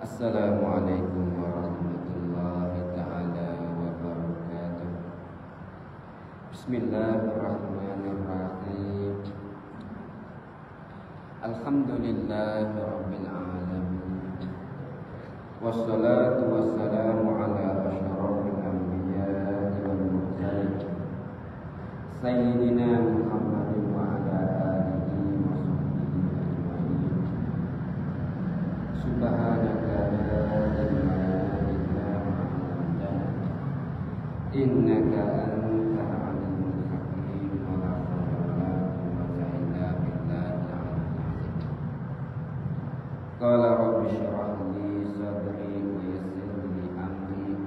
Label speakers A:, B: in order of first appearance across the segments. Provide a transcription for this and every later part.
A: Assalamualaikum warahmatullahi ta'ala wabarakatuh. Bismillahirrahmanirrahim. Alhamdulillahi rabbil alamin. Wassalatu wassalamu ala asyrafil anbiya'i wal mursalin Sayyidina Muhammadin wa ala alihi wa sahbihi ajma'in. Subhanaka la ilma illa ma 'allamtana innaka antal alimul hakim. Wa la hawla wa la quwwata illa billahil aliyyil azim. Qala rabbi shrah li sadri wa yassir li amri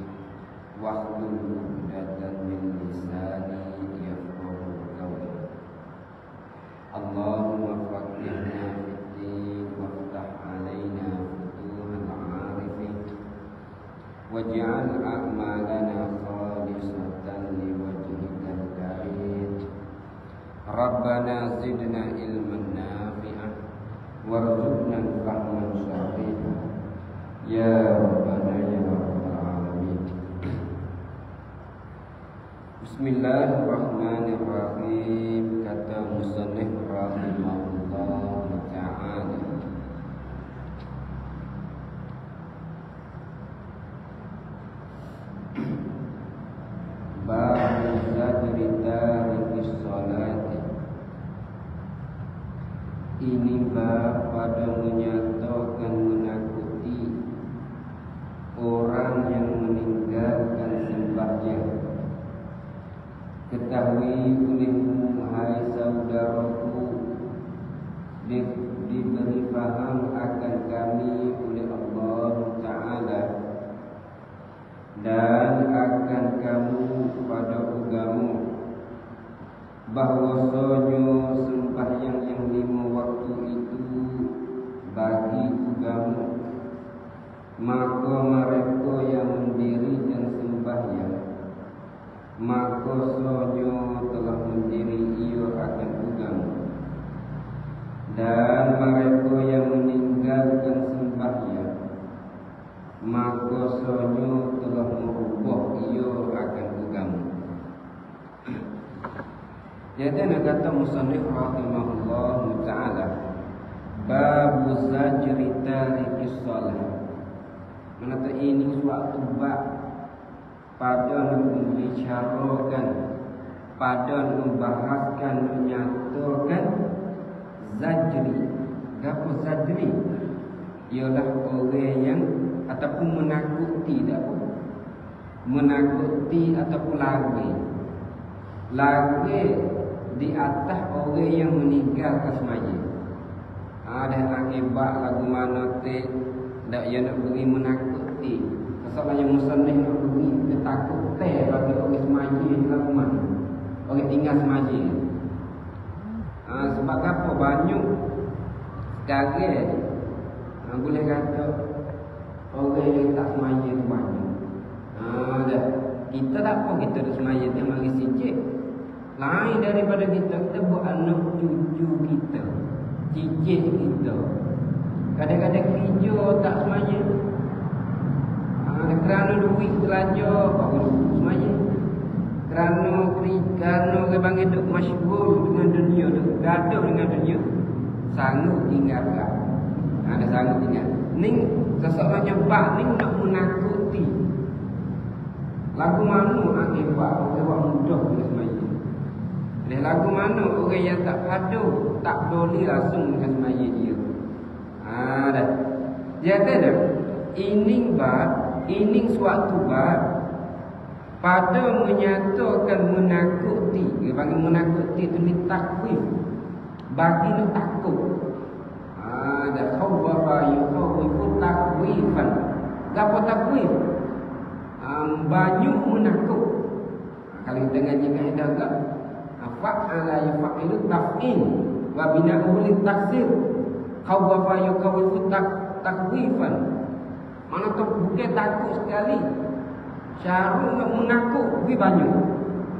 A: wahlul 'uqdatam min lisani yafqahu qawli. Allahumma faqihna fid-din waftah 'alaina futuhal 'arifin waj'al a'malana khalisatan liwajhikal karim. Rabbana zidna ilman nafi'an warzuqna fahman syafi'an ya rabbana ya rabbal alamin. Bismillahirrahmanirrahim. Kata musannif rahimahullah ta'ala, bab zadri tarikis salati. Ini bab pada menyatakan menakuti orang yang meninggalkan sembahyang. Ketahui olehmu hai saudaraku, diberi faham akan kami oleh Allah Ta'ala dan akan kamu pada agama bahwasanya sembahyang yang 5 waktu itu bagi agama, maka mereka yang mendirikan sembahyang maka sonyo telah mendiri ia akan agama, dan mereka yang meninggalkan sembahyang maka sonyo telah merubah ia akan agama. Jadi nak kata musannif rahimahullah ta'ala, bab zajri tarikis salat. Menata ini suatu bab pada membicarakan, pada membahaskan, menyatakan zajri. Apa zajri? Ialah orang yang ataupun menakuti, tak apa? Menakuti ataupun lari di atas orang yang meninggalkan sembahyang. Ada akibat lagu mana tak dia nak beri menakuti. Masalahnya musannif nak beri dia takut bagi orang sembahyang di lagu mana, orang tinggal sembahyang. Sebab apa banyak sekarang boleh kata orang yang tak sembahyang tu banyak. Dah kita tak apa, kita dah sembahyang dia mari sijik. Lain daripada kita buat anak cucu kita, cicit kita. Kadang-kadang kerja tak sembahyang. Kerana duit terlanjur baru sembahyang. Kerana orang panggil duk masyghul dengan dunia, duk gaduh dengan dunia, sanggup tinggalkan. Ada sanggup tinggal. Ni seseorang nyebab ni nak menakuti. Lagu mana akibat orang mudah dengan sembahyang. Dan lagu mana orang yang tak padu, tak boleh langsung dengan sembahyang dia. Dah. Jadi dah. Ini suatu bab pada menyatakan menakuti. Dia panggil menakuti itu ni takwif, bagi lu takut. Dah khawwafa yukhawifu takwifan. Apa takwif? Banyak menakut. Kalau kita ngaji kaedah agak, fa'ala yafa'ilu taf'il wa bina'uhu litaksir. Khawwafa yukhawifu takwifan. Mana tu bukan takut sekali. Syarat nak menakut lebih banyak.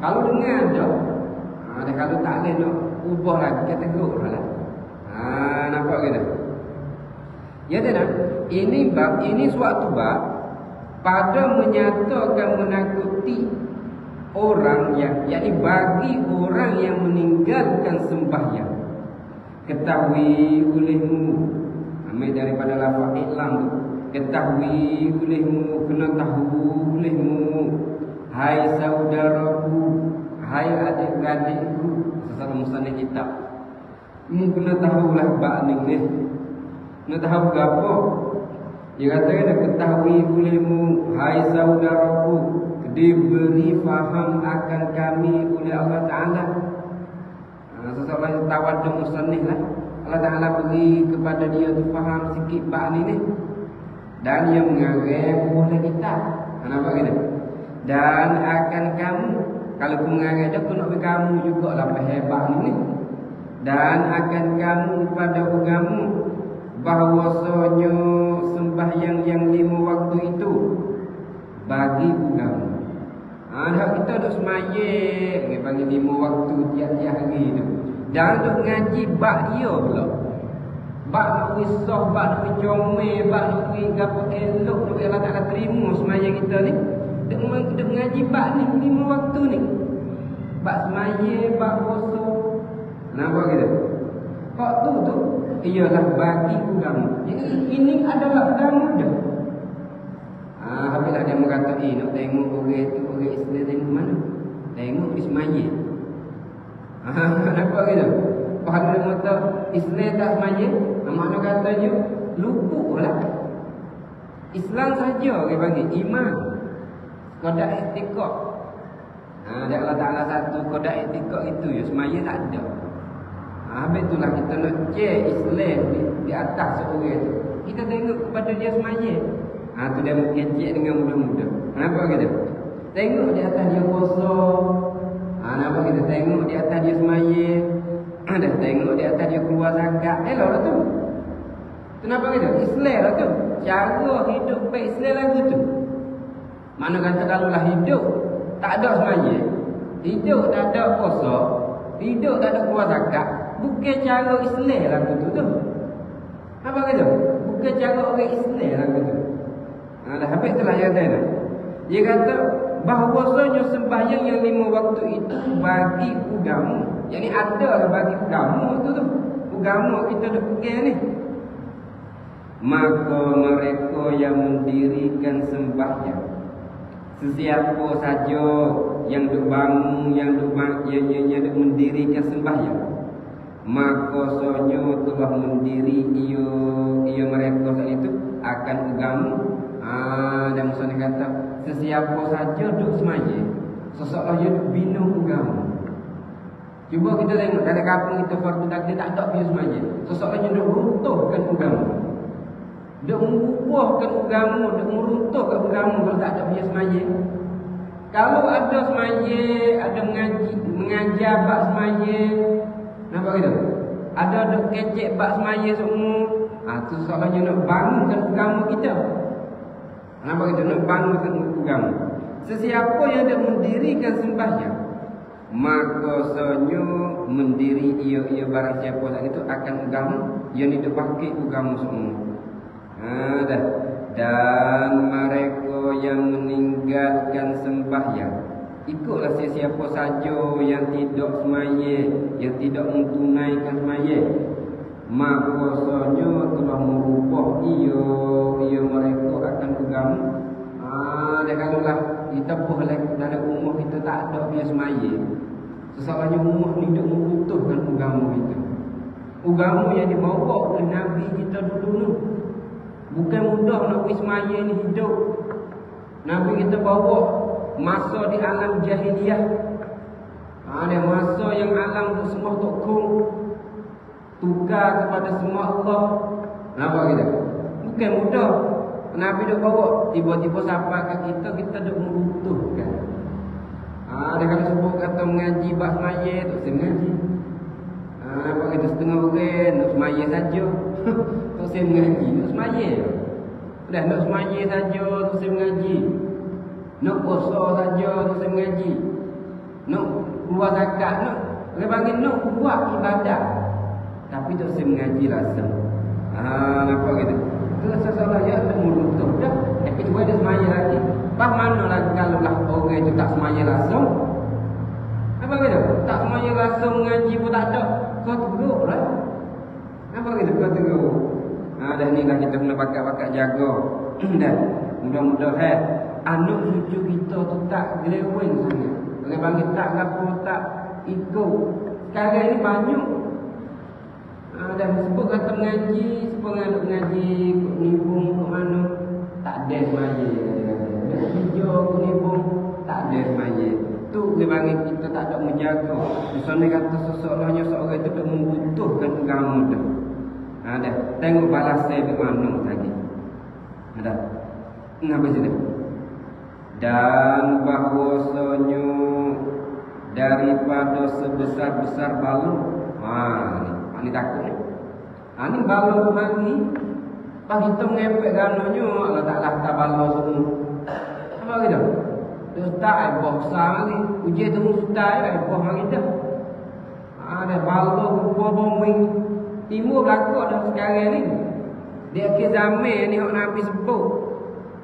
A: Kalau dengar dah. Kalau tak boleh nak ubah lagi kategori lah. Nampak ke tak? Ya tidak? Ini bab, ini suatu bab pada menyatakan menakuti orang yang, yakni bagi orang yang meninggalkan sembahyang. Ketahui olehmu, ambil daripada lafaz iklam tu. Ketahui olehmu, kena tahu olehmu, hai saudaraku, hai adik-adikku, sesama musannif kitab. Mu kena tahulah bab ni. Nak tahu apa? Dia kata kena ketahui olehmu, hai saudaraku, diberi faham akan kami oleh Allah Ta'ala. Seseorang tawaduk musannif lah, Allah Ta'ala beri kepada dia tu faham sikit bab ni. Dan dia mengarang oleh kita. Nampak kita? Dan akan kamu, kalau aku mengarang dia, aku nak beri kamu jugalah hebat ni. Dan akan kamu pada agama bahwasanya sembahyang yang 5 waktu itu bagi agama. Dah kita duk semayang, dia panggil 5 waktu tiap-tiap hari tu. Dan duk ngaji bab dia pula. Bab nak wisah, bab nak comel, bab nak gapo elok, nak Allah Ta'ala terima semayang kita ni. Duk ngaji bab ni 5 waktu ni. Bab semayang, bab puasa. Nampak kita? Kok tu ialah bagi agama. Jadi ini adalah agama dah. Habislah dia berkata, nak tengok orang tu, orang Islam tengok mana? Tengok di semayang. Nampak kita? Faham dia kata Islam tak semayang? Makna katanya lupuk lah. Islam saja dia panggil iman. Kodak i'tikad. Dia Allah Ta'ala satu kodak i'tikad itu ya, semayang tak ada. Habis itulah kita nak cek Islam di atas seorang tu. Kita tengok kepada dia semayang. Tu dia mungkin cek dengan mudah-mudah. Nampak kita? Tengok di atas dia puasa. Nampak kita? Tengok di atas dia semayang. Dah tengok di atas dia keluar zakat. Elok lah tu. Kenapa kita? Islam lah tu. Cara hidup baik Islam lagu tu. Mana kata kalau lah hidup tak ada semayang, hidup tak ada puasa, hidup tak ada keluar zakat, bukan cara Islam lagu tu. Apa kata? Bukan cara orang Islam lagu tu. Dah habis itulah yang kata. Dia kata bahawasanya sembahyang yang 5 waktu itu bagi agama. Yang ni ada bagi agama tu. Agama kita dah pegang ni. Maka mereka yang mendirikan sembahyang, sesiapa saja yang duk bangun, yang duk mendirikan sembahyang, maka sonyo telah mendiri ia mereka saat itu akan agama. Dan Musa kata sesiapa saja duk semayang, seseorang yang duk bina agama. Cuba kita tengok dalam kampung kita fardu takdir tak ada dia semayang, seseorang yang duk runtuhkan agama, duk mengubahkan agama, duk meruntuhkan agama kalau tak ada dia semayang. Kalau ada semayang, ada mengajar bab semayang, nampak kita? Ada duk kecek bab semayang semua. Tu soalnya nak bangunkan agama kita. Nampak kita? Nak bangunkan agama. Sesiapa yang dah mendirikan sembahyang, maka sonyo mendiri ia barang siapa saat itu akan agama yang hidup pakai agama semua. Dah. Dan mereka yang meninggalkan sembahyang, ikutlah sesiapa saja yang tidak semayang, yang tidak mentunaikan semayang, maka sonyo telah merubah ia mereka akan agama. Dan kalaulah kita boleh dalam umur kita tak ada dia semayang, sesalahnya umur ni duk merutuhkan agama kita. Agama yang dibawa oleh Nabi kita dulu. Bukan mudah nak pergi semayang ni hidup. Nabi kita bawa masa di alam jahiliyah. Ada masa yang alam tu semua tokong, tukar kepada semua Allah. Nampak kita? Bukan mudah. Nabi dah bawa, tiba-tiba sampai kat kita dah meruntuhkan. Ada kalau sebut kata mengaji bab semayang, tak saya mengaji. Nampak kita setengah orang nak semayang saja. Tak saya mengaji, nak semayang. Dah nak semayang saja, tak saya mengaji. Nak puasa saja, tak saya mengaji. Nak keluar zakat, nak dia panggil nak buat ibadat, tapi tak saya mengaji langsung. Nampak kita? semaya langsung. Apa kata? Tak semaya langsung ngaji pun tak ada. Kau teruk lah. Apa kata kau teruk? Dah ni lah kita kena pakat-pakat jaga. Dan mudah-mudahan anak cucu kita tu tak geleweng sangat. Orang panggil tak apa tak ikut. Sekarang ni banyak. Dan sebut kata mengaji, sebut anak mengaji, ikut nibung ke mana, tak ada semaya. Dia kerja ke nibung, tak ada semaya. Tu dia panggil kita tak ada menjaga. Di sana kata seseorangnya seorang itu dah membutuhkan agama tu. Dah tengok balasnya di mana lagi. Dah. Ngapa sih dah? Dan bahwasanya daripada sebesar-besar balung. Ni takut ni. Ni balung mari. Pak kita mengepek ganonyo Allah Taala tak balung semua. Apa gitu? Ustaz boh sang ni. Uji tu ustaz boh mari dah. Ada balung bombing timur belakang dah sekarang ni. Dia ke zaman ni hok Nabi sebut.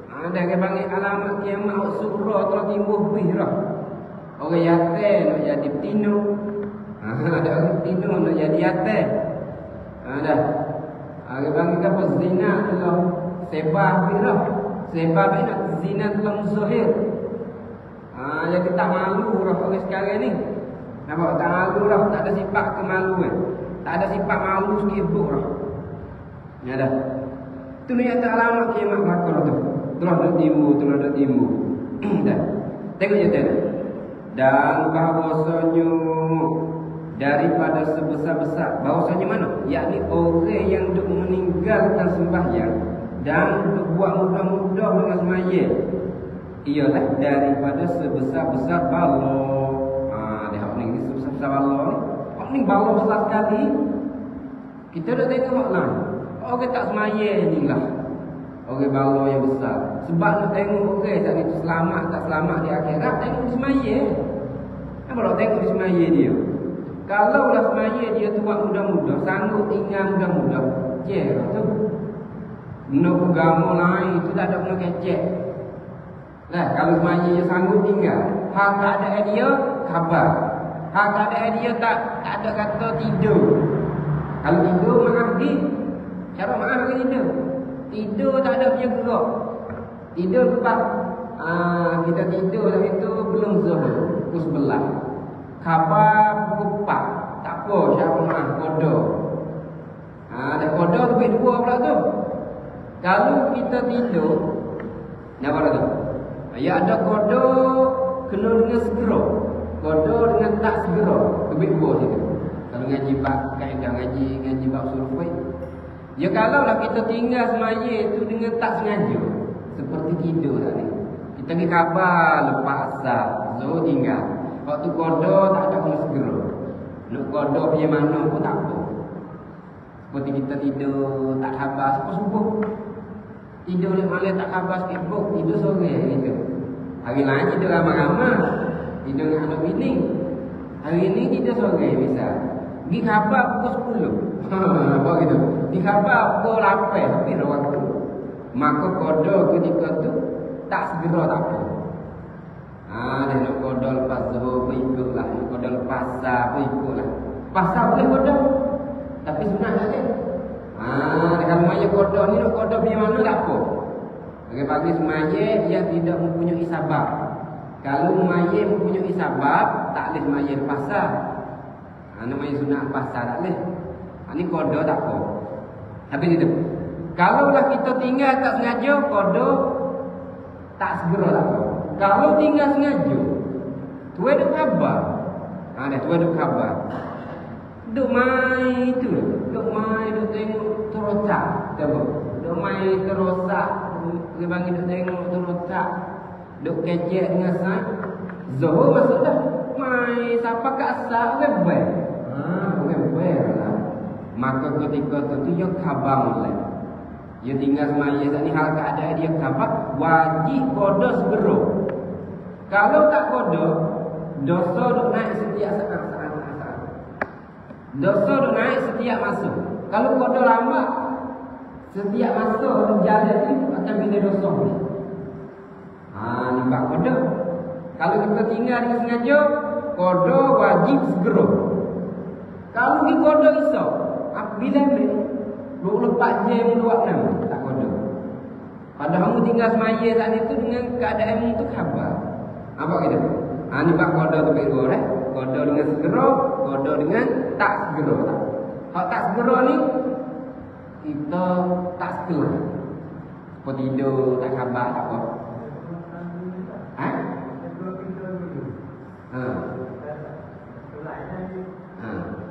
A: Ada ke panggil alamat kiamat hok surah tu timur bih dah. Orang yatim nak jadi betina. Ada orang betina nak jadi yatim. Dah. Dia panggil apa zina tu lah. Sebab bih dah. Sebab ni nak zina tu lah muzahir. Jadi tak malu dah orang sekarang ni. Nampak tak malu dah, tak ada sifat kemaluan. Tak ada sifat malu sikit dah. Ya dah. Tu ni yang tak alamat kiamat bakal tu. Terus dah timbul. Dah. Tengok je tadi. Dan bahawasanya daripada sebesar-besar, bahawasanya mana? Yakni orang yang duk meninggalkan sembahyang dan duk buat mudah-mudah dengan semaya, ialah daripada sebesar-besar bala. Dia hak ni sebesar-besar bala ni. Hak ni bala besar sekali. Kita dah tengok lah. Orang tak semaya ni lah. Orang bala yang besar. Sebab nak tengok orang saat itu selamat tak selamat di akhirat, tengok di semaya. Apa nak tengok di semaya dia? Kalau lah semaya dia tu buat mudah-mudah, sanggup tinggal mudah-mudah, je tu. Nak agama lain tu tak ada guna kecek. Lah kalau semaya dia sanggup tinggal, hak tak ada dia khabar. Hak tak ada dia tak ada kata tidur. Kalau tidur maaf di. Cara maaf ke tidur? Tidur tak ada punya gerak. Tidur lepas kita tidur lah itu belum zuhur, pukul 11. Khabar pukul 4. Tak apa, siapa maaf kodok. Ada kodok tu berdua pula tu. Kalau kita tidur, apa tu? Ya ada kodok kena dengan segera. Kodok dengan tak segera. Lebih dua situ. Kalau ngaji bab kaedah ngaji bab surfai. Ya kalau lah kita tinggal semaya itu dengan tak sengaja, seperti tidur tadi. Kita pergi khabar lepas asar, so tinggal. Waktu kodok tak ada kena segera. Nak kodok pergi mana pun tak apa. Seperti kita tidur tak khabar subuh-subuh. Tidur di malam tak khabar sikit buk, tidur sore gitu. Hari lain tidur ramai-ramai. Tidur dengan anak bini. Hari ni tidur sore bisa. Pergi khabar pukul 10. Apa gitu. Di khabar pukul 8 habis dah waktu. Maka kodok ketika tu tak segera tak apa. Dia nak kodok lepas zuhur pun ikutlah. Nak kodok lepas asar pun ikutlah. Pasal boleh kodok. Tapi sunat tak boleh. Kalau maya kodok ni nak kodok pergi mana tak apa. Pagi-pagi semaya dia tidak mempunyai sabab. Kalau maya mempunyai sabab, tak boleh maya lepas asar. Namanya sunat pasar tak boleh. Ni kodok tak apa. Habis itu. Kalaulah kita tinggal tak sengaja, kodok tak segera tak apa. Kalau tinggal sengaja, tu ada khabar. Tu ada khabar. Duk main tu. Duk main, duk tengok terosak. Duk main terosak. Dia panggil duk tengok terosak. Duk kecek dengan sang. Zuhur masuk dah. Main siapa kat asal, orang baik. Orang baik lah. Maka ketika tu dia khabar mulai. Dia tinggal semaya saat ni hal keadaan dia khabar. Wajib kodok segera. Kalau tak kodok, dosa duk naik setiap saat. Dosa duk naik setiap masa. Kalau kodok lambat, setiap masa jalan tu akan bila dosa ni. Ni bab kodok. Kalau kita tinggal dengan sengaja, qada wajib segera. Kalau pergi qada iso, bila ni 24 jam 26 tak qada. Padahal kamu tinggal semaya saat itu dengan keadaan itu khabar. Apa gitu? Ni bab qada tu baik dua dah. Qada dengan segera, qada dengan tak segera. Kalau tak segera ni kita tak segera. Kau tidur tak khabar tak apa.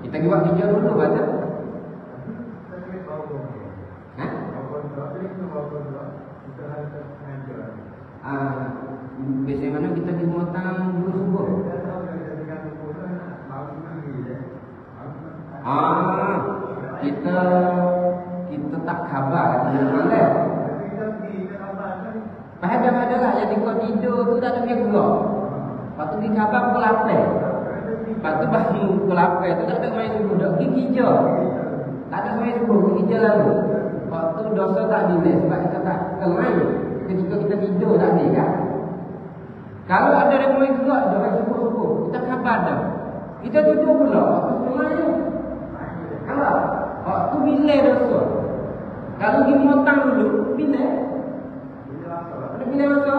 A: Kita pergi buat kerja dulu kata. Biasanya mana kita pergi motang dulu subuh. Kita tak khabar dengan malam. Pada lah yang kau tidur tu tak ada gerak. Lepas tu pergi khabar pukul 8. Lepas tu bangun pukul 8 tu tak ada main subuh. Dah pergi kerja. Tak ada main subuh, pergi kerja lalu. Lepas tu dosa tak dilih sebab kita tak kelai ketika kita tidur tadi kan. Kalau ada yang main gerak dah main subuh-subuh, kita khabar dah. Kita tidur pula, waktu kelai. Kalau waktu bila dosa. Kalau pergi motang dulu, bila? Bila masa?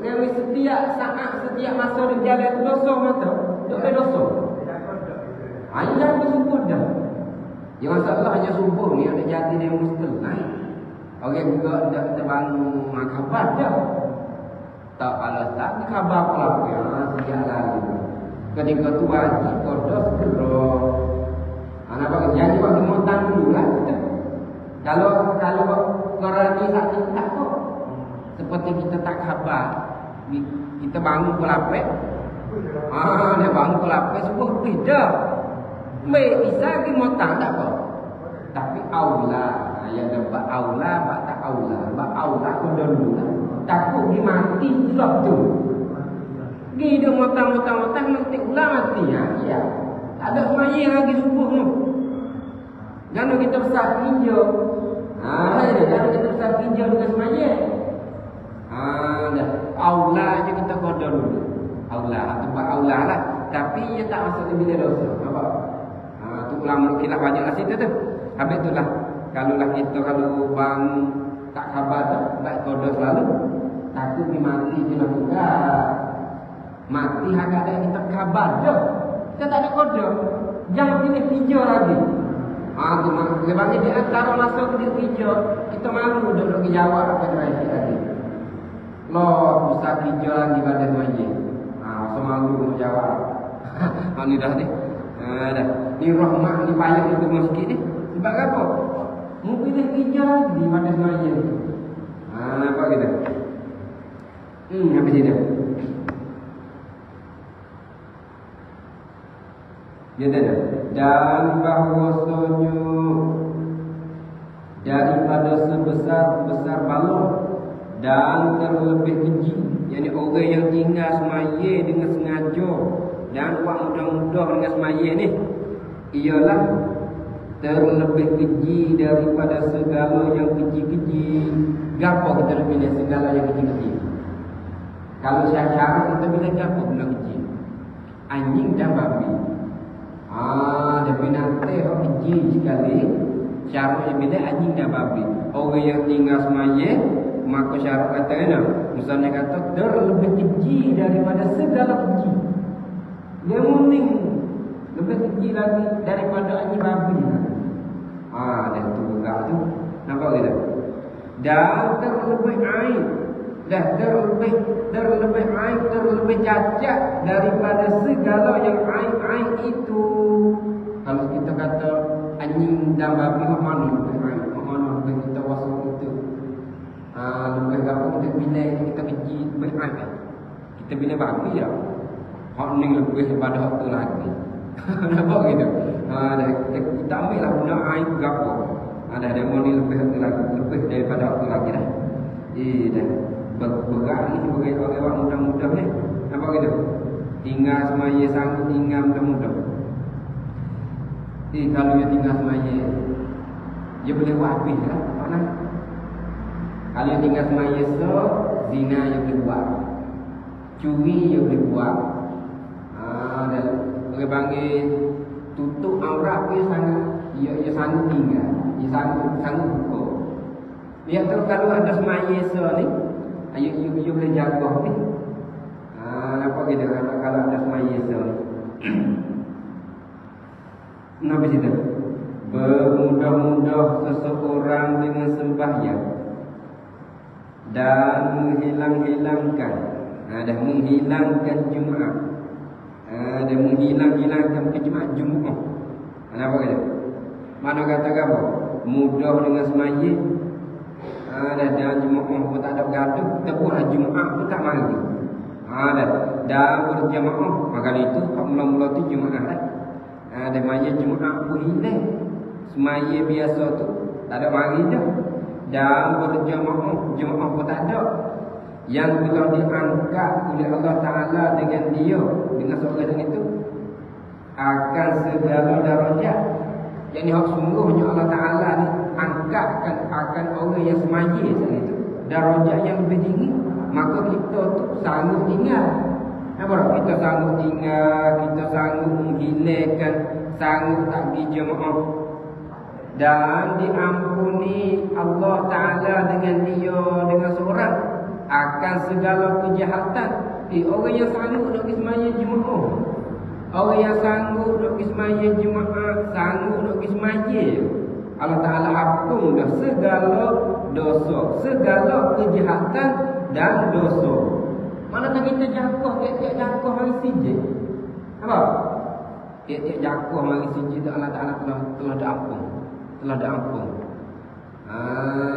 A: Yang setiap saat, setiap masa dia jalan tu dosa mata. Tak ada dosa. Hanya bersubuh dah. Yang masalah hanya subuh ni ada jadi dia mustil naik. Orang juga dah kita bangun khabar dah. Tak alas tak khabar pula ya sejak lalu. Ketika tu wajib qada segera. Anak bagi jadi waktu montang dulu lah. Kalau korang ni saat ini tak kok. Seperti kita tak khabar. Kita bangun pukul 8. Dia bangun pukul 8 subuh tidak. Baik bisa pergi montang tak apa. Tapi aula, yang dapat aula, tak aula. Bak aula kau dulu lah. Takut dia mati sebab tu. Pergi dia montang nanti ulang mati. Ya. Tak ada semaya lagi subuh tu. Jangan kita besar kerja. Jangan kita besar kerja dengan semaya. Dah. Aula je kita qada dulu. Aula, tempat aula lah. Tapi ia tak masuk bila dosa. Nampak? Tu ulama khilaf banyaklah situ tu. Habis itulah kalau bang tak khabar dah, baik qada selalu. Takut dia mati je lah juga. Mati agak ada kita khabar dah. Kita tak ada qada. Jangan pilih kerja lagi. Tu maknanya di antara masa kerja kita malu duduk jawab apa dia lagi. Loh, bisa kerja lagi pada semuanya. Masa malu nak jawab. Ni dah ni. Dah. Ni rahmat ni payah itu sikit ni. Sebab apa? Mu pilih kerja lagi pada semuanya. Nampak kita? Habis ni dah. Ya dah. Dan bahawasanya daripada sebesar balon dan terlebih keji, yakni orang yang tinggal semaya dengan sengaja dan buat mudah-mudah dengan semaya ni, ialah terlebih keji daripada segala yang keji-keji. Gapo kita nak pilih segala yang keji-keji? Kalau syarat kita pilih gapo benda keji? Anjing dan babi. Dia binatang yang keji sekali. Syarat yang pilih anjing dan babi. Orang yang tinggal semaya, maka syarat katanya, misalnya kata terlebih keji daripada segala keji. Dia mending lebih keji lagi daripada anjing babi. Dan tu juga tu. Nampak kita? Dan terlebih aib. Dan terlebih aib, terlebih cacat daripada segala yang aib-aib itu. Kalau kita kata anjing dan babi, mana lebih aib? Mana lebih kita wasuk itu? Lebih apa kita pilih kita keji lebih aib. Kita pilih babi ya. Hak ni lebih daripada hak tu lagi. Nampak gitu? Kita ambil lah benda aib gapo. Ada demo ni lebih daripada hak tu lagi dah. Dah. Berat ni bagi orang muda-muda ni. Nampak gitu? Tinggal semaya sanggup tinggal muda-muda. Kalau dia tinggal semaya, dia boleh buat habis lah. Kalau dia tinggal semaya zina dia boleh buat. Curi dia boleh buat. Dan orang panggil tutup aurat dia sangat, ia sanggup tinggal, dia sanggup buka. Dia tu kalau ada semaya ni, you boleh jaga ni. Apa kita kalau ada semaya ni. Nabi cerita, bermudah-mudah seseorang dengan sembahyang dan menghilangkan Jumaat, dan menghilangkan Jumaat. Kenapa kata? Mana kata apa? Mudah dengan semaya, dan Jumaat pun tak ada bergaduh, tepuh Jumaat pun tak mari. Dan berjamaah, maka itu mula-mula tu Jumaat. Dan maya Jumaat pun hilang. Semaya biasa tu tak ada mari dah. Dan berjamaah, Jumaat pun tak ada. Yang telah diangkat oleh Allah Ta'ala dengan dia, dengan seorang itu, akan segala darajat. Yang ni hak sungguhnya Allah Ta'ala ni angkatkan akan orang yang semaya itu darajat yang lebih tinggi. Maka kita tu sanggup tinggal. Nampak? Kita sanggup tinggal, kita sanggup menghilangkan, sanggup tak pergi jemaah. Dan diampuni Allah Ta'ala dengan dia, dengan seorang, akan segala kejahatan. Orang yang sanggup nak pergi semaya jemaah, orang yang sanggup nak pergi semaya jemaah, sanggup nak pergi semaya, Allah Ta'ala ampun dah segala dosa, segala kejahatan dan dosa. Manakah kita jatuh, tiap-tiap jatuh hari sijil. Apa? Tiap-tiap jatuh hari sijil tu Allah Ta'ala telah diampun. Telah diampun.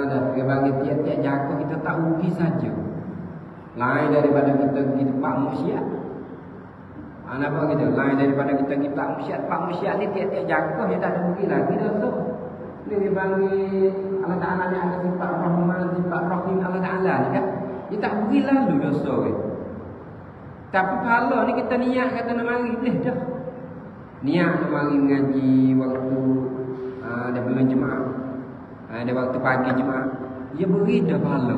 A: Dah dia bagi tiap-tiap jatuh kita tak rugi saja. Lain daripada kita pergi tempat maksiat. Nampak kita? Lain daripada kita pergi tempat maksiat. Tempat maksiat ni tiap-tiap jatuh dia tak ada rugi lagi dosa. Ni dia panggil Allah Ta'ala ni ada sifat Rahman, sifat Rahim Allah Ta'ala ni kan. Dia tak beri lalu dosa ke. Tapi kalau ni kita niat kata nak mari, boleh dah. Niat nak mari mengaji waktu dah bulan Jumaat, ada waktu pagi Jumaat, dia beri dah pahala.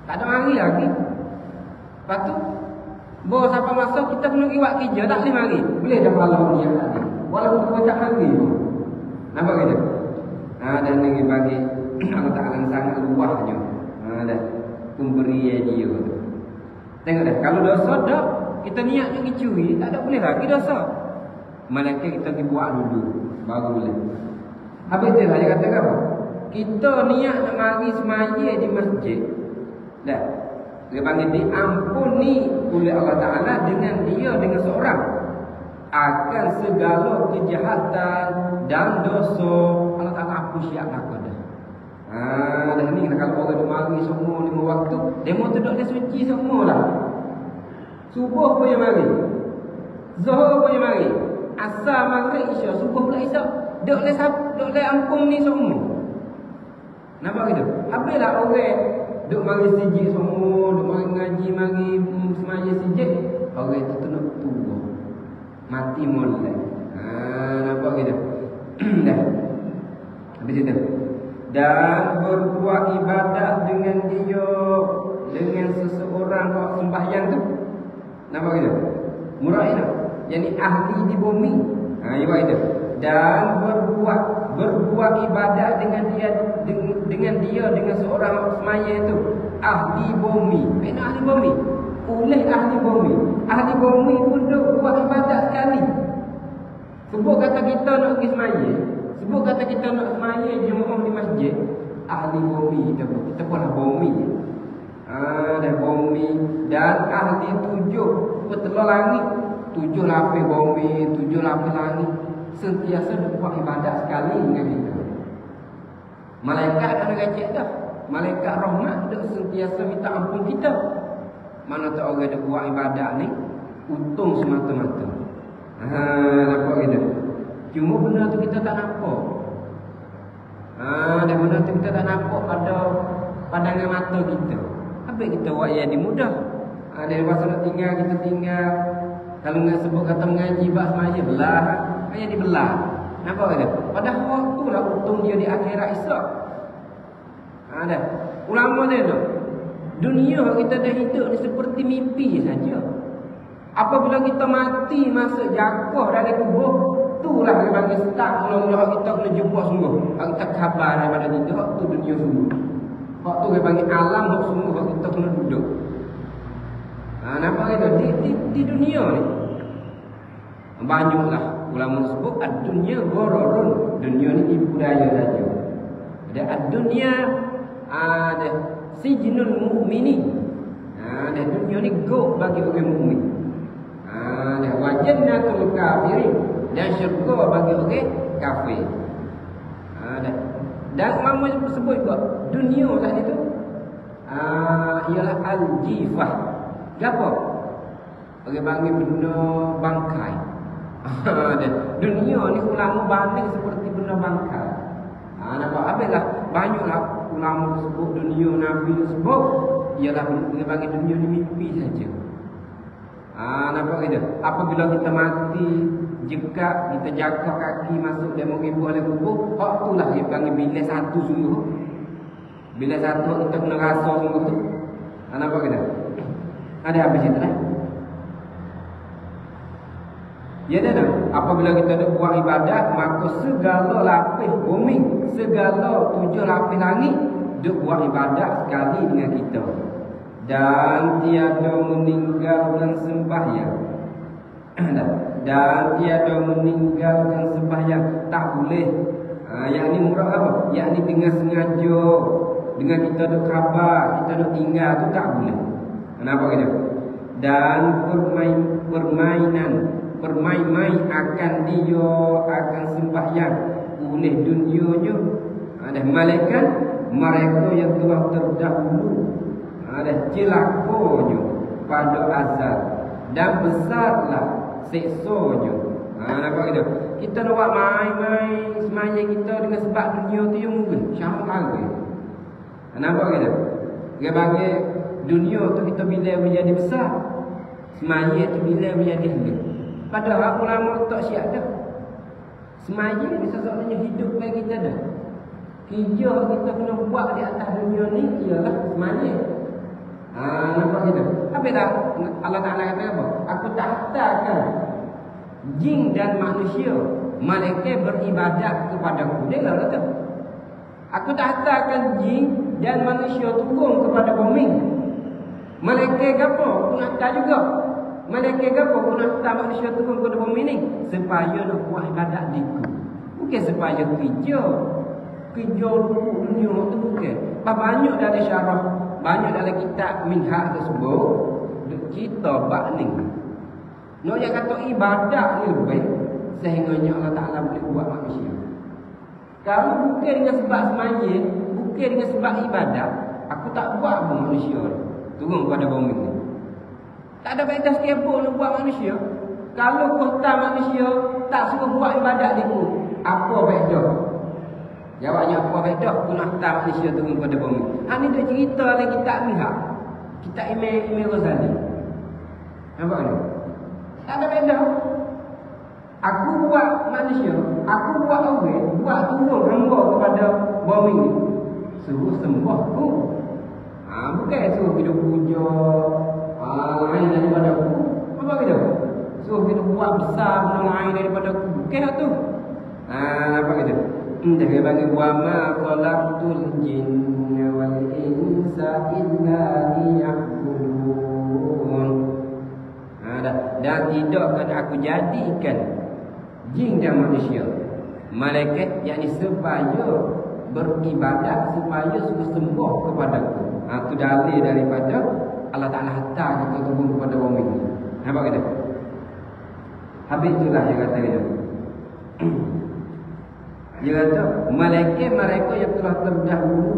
A: Tak ada mari lagi. Lepas tu bawa siapa masuk kita belum buat kerja, tak boleh mari. Boleh dah pahala niat tadi. Walaupun kita tak mari pun. Nampak kita? Dan ni bagi Allah Ta'ala sangat luahnya. Dah pemberian dia. Tengok dah, kalau dosa dah kita niat nak curi, tak ada boleh lagi dosa. Malaikat kita pergi buat dulu baru boleh. Habis tu lah dia kata apa? Kita niat nak mari semaya di masjid. Dah. Dia panggil diampuni oleh Allah Ta'ala dengan dia, dengan seorang, akan segala kejahatan dan dosa. Allah Ta'ala hapus siap takut dah. Dah ni kalau orang dia mari semua 5 waktu, demo tu duduk dia suci semualah. Subuh pun dia mari, Zuhur pun dia mari, Asar, Maghrib, Isya, subuh pula Isya, duduk le ampung ni semua. Nampak gitu? Habislah orang duduk mari sijil semua, duduk mari ngaji, mari semaya sijil, orang itu tu nak tua, mati molek. Nampak gitu? Dah. Habis itu. Dan berbuat ibadat dengan dia, dengan seseorang buat sembahyang tu. Nampak gitu? Muraina, yakni ahli di bumi. Ibarat itu. Dan berbuat ibadat dengan dia dengan seorang semaya itu, ahli bumi. Mana ahli bumi? Oleh ahli bumi. Ahli bumi pun duk buat ibadat sekali. Sebut kata kita nak pergi semaya, sebut kata kita nak semaya jemaah di masjid, ahli bumi kita pun bumi. Dan bumi dan ahli 7 petelah langit, 7 lapis bumi, 7 lapis langit, sentiasa buat ibadat sekali dengan kita. Malaikat tak ada gacet dah. Malaikat rahmat dah sentiasa minta ampun kita. Mana tak orang dia buat ibadat ni untung semata-mata. Nampak kita? Cuma benda tu kita tak nampak. Dan benda tu kita tak nampak pada pandangan mata kita. Habis kita buat yang mudah. Dari masa nak tinggal, kita tinggal. Kalau nak sebut kata mengaji bab semaya, belah. Ayat dibelah. Nampak kata? Padahal waktu lah untung dia di akhirat esok. Ada. Ulama dia tu. Dunia kita dah hidup ni seperti mimpi saja. Apabila kita mati masuk jagoh dalam kubur, itulah dia bagi start mula-mula kita kena jumpa sungguh. Kita khabar daripada kita, tu dunia sungguh. Waktu dia bagi alam hak sungguh kita kena duduk. Nampak itu di dunia ni. Banyaklah ulama sebut ad-dunya ghararun. Dunia ni tipu daya saja. Ada ad-dunya ada sijnul mukmini. Ada dunia ni gok bagi orang mukmin. Ada wajannatul kafirin, dan syurga bagi orang kafir. Dan mama sebut juga dunia tadi tu ialah al-jifah. Apa? Orang panggil benda bangkai. Dunia ni ulama banding seperti benda bangkai. Nampak? Habislah banyaklah ulama sebut dunia, Nabi sebut ialah dia panggil dunia ni mimpi saja. Nampak kita? Apabila kita mati, jika kita jaga kaki masuk dan mengibu oleh kubur, itulah dia panggil bilik satu sungguh. Bilik satu kita kena rasa sungguh tu. Nampak kita? Ada apa cerita lah? Ya dah. Apabila kita ada buat ibadat, maka segala lapis bumi, segala 7 lapis langit duk buat ibadat sekali dengan kita. Dan tiada meninggalkan sembahyang. Dan tiada meninggalkan sembahyang. Tak boleh. Yang ni murah apa? Yang ni dengan sengaja, dengan kita ada khabar, kita ada tinggal, tu tak boleh. Kenapa kita? Dan permain-main akan dia, akan sembahyang oleh dunianya. Ada malaikat mereka yang telah terdahulu, ada celakanya pada azab, dan besarlah siksanya. Nampak kita? Kita nak buat main-main semayang kita dengan sebab dunia tu yang mungkin syamuk lagi. Nampak kita? Dia bagi dunia tu kita bila menjadi besar, semayang tu bila menjadi hilang. Padahal ulama tak siap dah. Semayang ni sesuatunya hidup bagi kita dah. Kerja kita kena buat di atas dunia ni ialah semayang. Nampak kita? Tapi dah Allah Ta'ala kata apa? Aku tak hantarkan jin dan manusia, malaikat beribadat kepadaku. Dia lah kata, aku tak hantarkan jin dan manusia turun kepada bumi. Malaikat apa? Aku nak hantar juga. Malaikat apa? Aku nak hantar manusia turun kepada bumi ni supaya nak buat ibadat diku. Bukan supaya kerja lupuk dunia tu bukan. Banyak dalam syarah, banyak dalam kitab minhaj tersebut kita bak ni. Nak yang kata ibadat ni lebih sehingga Allah Ta'ala boleh buat manusia. Kalau bukan dengan sebab semayang, bukan dengan sebab ibadat, aku tak buat pun manusia turun kepada bumi ni. Tak ada faedah sikit pun nak buat manusia. Kalau kota manusia tak suruh buat ibadat dia pun, apa faedah? Jawabnya apa faedah? Aku nak hantar manusia turun kepada bumi. Ini dia cerita dalam kitab Mihak, kitab Imam Ghazali. Nampak ni? Tak ada faedah. Aku buat manusia, aku buat orang, buat turun rembah kepada bumi ni, suruh sembah aku. Bukan suruh hidup puja lain daripada aku. Apa kita? Suruh hidup buat besar benda lain daripada aku. Bukan tu. Apa kita? Dia bagi wa ma khalaqtul jinna wal insa illa liya'budun. Dan tidakkan aku jadikan jin dan manusia, malaikat, yakni supaya beribadat, supaya suruh sembah kepadaku. Itu dalil daripada Allah Ta'ala hantar kita turun kepada bumi. Nampak kita? Habis itulah dia kata kita. Dia kata malaikat mereka yang telah terdahulu.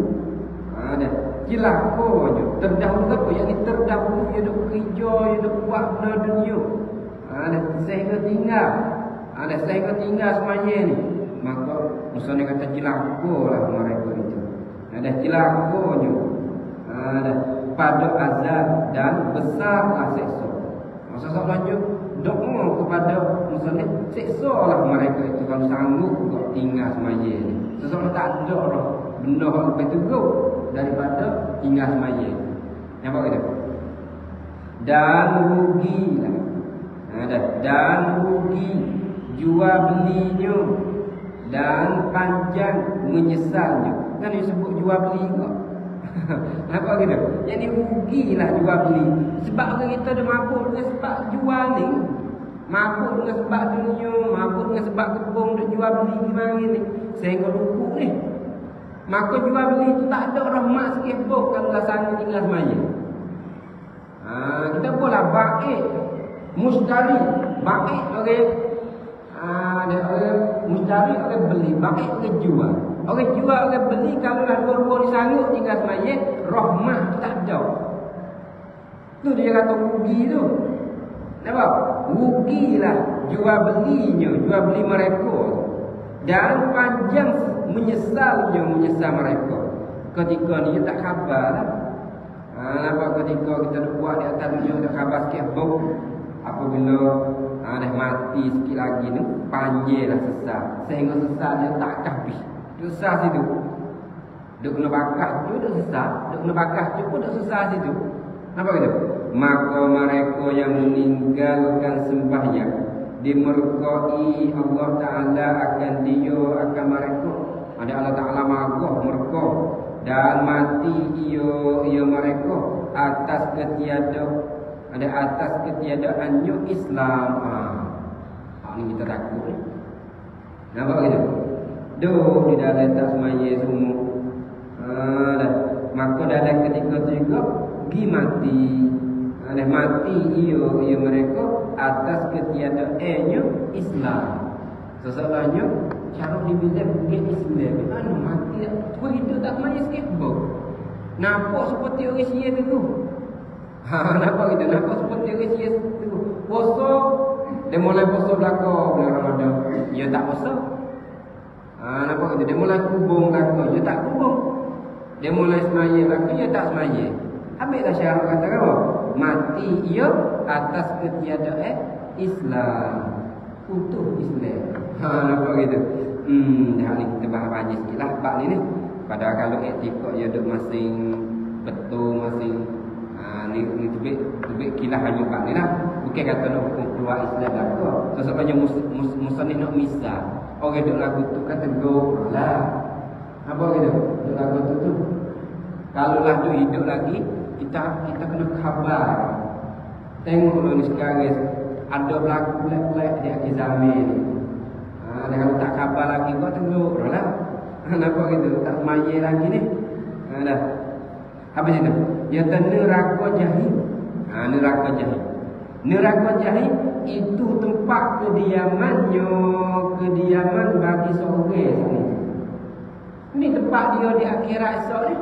A: Ada jilakonya terdahulu apa? Yang ni terdahulu dia duk kerja, dia duk buat benda dunia. Ada sehingga tinggal. Ada sehingga tinggal semuanya ni. Maka musuhnya kata jilakolah mereka itu. Ada jilakonya. Ada pada azab dan besarlah siksa. Masa lanjut doa kepada musuhnya, siksalah mereka itu kalau sanggup kau tinggal semaya ni. Seseorang tak ada dah benda yang lebih teruk daripada tinggal semaya. dan rugilah. Dan rugi jual belinya dan panjang menyesalnya. Kan dia sebut jual beli kok. Apa gitu? Yang ni rugilah jual beli. Sebab orang kita ada mabuk dengan sebab jual ni. Mabuk dengan sebab dunia, mabuk dengan sebab kebun duk jual beli gimana ni. Sehingga luput ni. Maka jual beli tu tak ada rahmat sikit pun kalau dah sanggup tinggal semaya. Kita boleh baik mustari, baik orang mustari, orang beli, baik orang jual. Orang jual, orang beli, kalau dah dua-dua ni sanggup tinggal semaya, rahmat tu tak ada. Tu dia kata rugi tu. Nampak? Rugilah jual belinya, jual beli mereka. Dan panjang menyesalnya, menyesal mereka. Ketika ni dia tak khabar lah. Nampak ketika kita buat di atas dunia tak khabar sikit bau. Apabila dah mati sikit lagi ni, panjanglah sesal. Sehingga sesal dia tak habis. Sesal situ. Duk kena bakar tu, duk sesal. Duk kena bakar tu pun duk sesal situ. Nampak gitu? Maka mereka yang meninggalkan sembahyang dimurkai Allah Ta'ala akan dia, akan mereka. Ada Allah Ta'ala marah mereka. Dan mati ia mereka atas ketiadaannya Islam. Ini kita takut ni. Nampak gitu? Duk di dalam tak semaya semua. Maka dalam ketika tu juga pergi mati. Mati ia mereka atas ketiadaannya Islam. Sesalahnya cara dibilang bukan Islam. Mana mati tu hidup tak semaya sikit pun. Nampak seperti orang Sia tu. Nampak gitu, nampak seperti orang Sia tu. Puasa, dia mulai puasa belakang bulan Ramadan. Dia tak puasa. Nampak gitu, dia mulai kubung belakang, dia tak kubung. Dia mulai semaya belakang, dia tak semaya. Habislah syarat kata apa? Mati ia atas ketiadaan Islam. Untuk Islam. Nampak gitu. Dah ni kita bahas banyak sikit lah bab ni. Padahal kalau etikot dia duk masing betul, masing ni tubik kilah hanya bab ni lah. Bukan kata nak hukum keluar Islam lah ke. Sebenarnya musannif nak misal. Orang duk lagu tu kata go lah. Apa gitu? Duk lagu tu. Kalau lah tu hidup lagi, kita kena khabar. Tengok ni sekarang ada berlaku pelik-pelik di akhir zaman ni. Dan kalau tak khabar lagi kau tengok lah. Nampak gitu, tak semaya lagi ni. Dah. Habis itu. Iaitu neraka jahim. Neraka jahim. Neraka jahim itu tempat kediaman bagi seorang. Ini tempat dia di akhirat esok ni.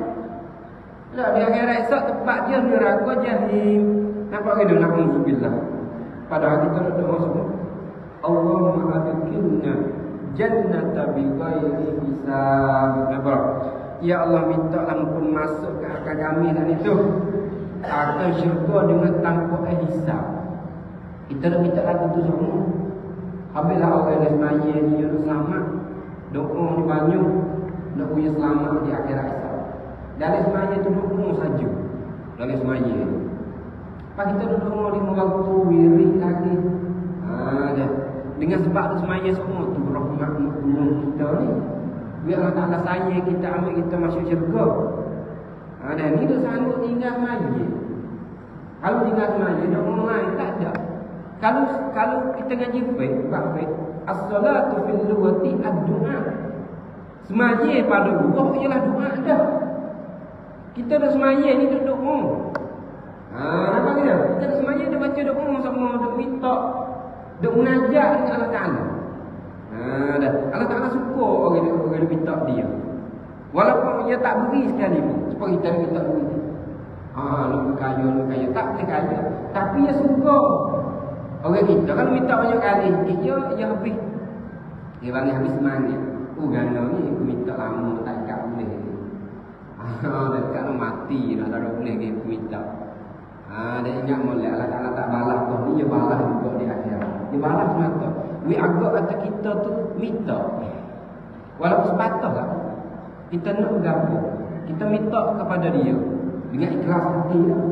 A: Lah di akhirat esok tempat dia neraka jahim. Nampak gitu, na'udzubillah. Padahal kita nak masuk. Allahumma adkhilna jannata bighairi hisab. Nampak? Ya Allah, minta ampun masuk ke akal kami dan itu akan syurga dengan tanpa hisab. Kita nak minta lagu tu semua. Habislah orang yang semaya ni dia nak selamat. Doa ni banyak nak punya selamat di akhirat esok. Dari semaya tu doa saja. Dari semaya. Pak kita doa 5 waktu wirid lagi. Dengan sebab tu semaya semua tu rahmat tolong kita ni. Biar Allah Ta'ala sayang kita, ambil kita masuk syurga. Dan ni dah sanggup tinggal semaya. Kalau tinggal semaya, dah orang lain tak ada. Kalau kita ngaji fiqh, as-salatu fil lughati ad-du'a. Semaya pada ruh ialah doa dah. Kita dah semaya ni duduk doa. Apa dia? Kita dah semaya dah baca doa sama, duk minta, duk munajat dengan Allah Ta'ala. Dah. Allah Ta'ala suka orang minta dia. Walaupun dia tak beri sekali pun. Supaya kita minta beri. Lu kaya. Tak boleh kaya. Tapi dia suka. Orang kita kan minta banyak kali. Dia habis. Dia bagi habis semangat. Gana ni aku minta lama tak kat boleh. Dekat nak mati dah tak boleh dia minta. Dia ingat molek Allah Ta'ala tak balas kau ni, dia balas juga di akhirat. Dia balas semata. We agak kata kita tu minta. Walaupun sepatah lah. Kita nak berapa. Kita minta kepada dia dengan ikhlas hati lah.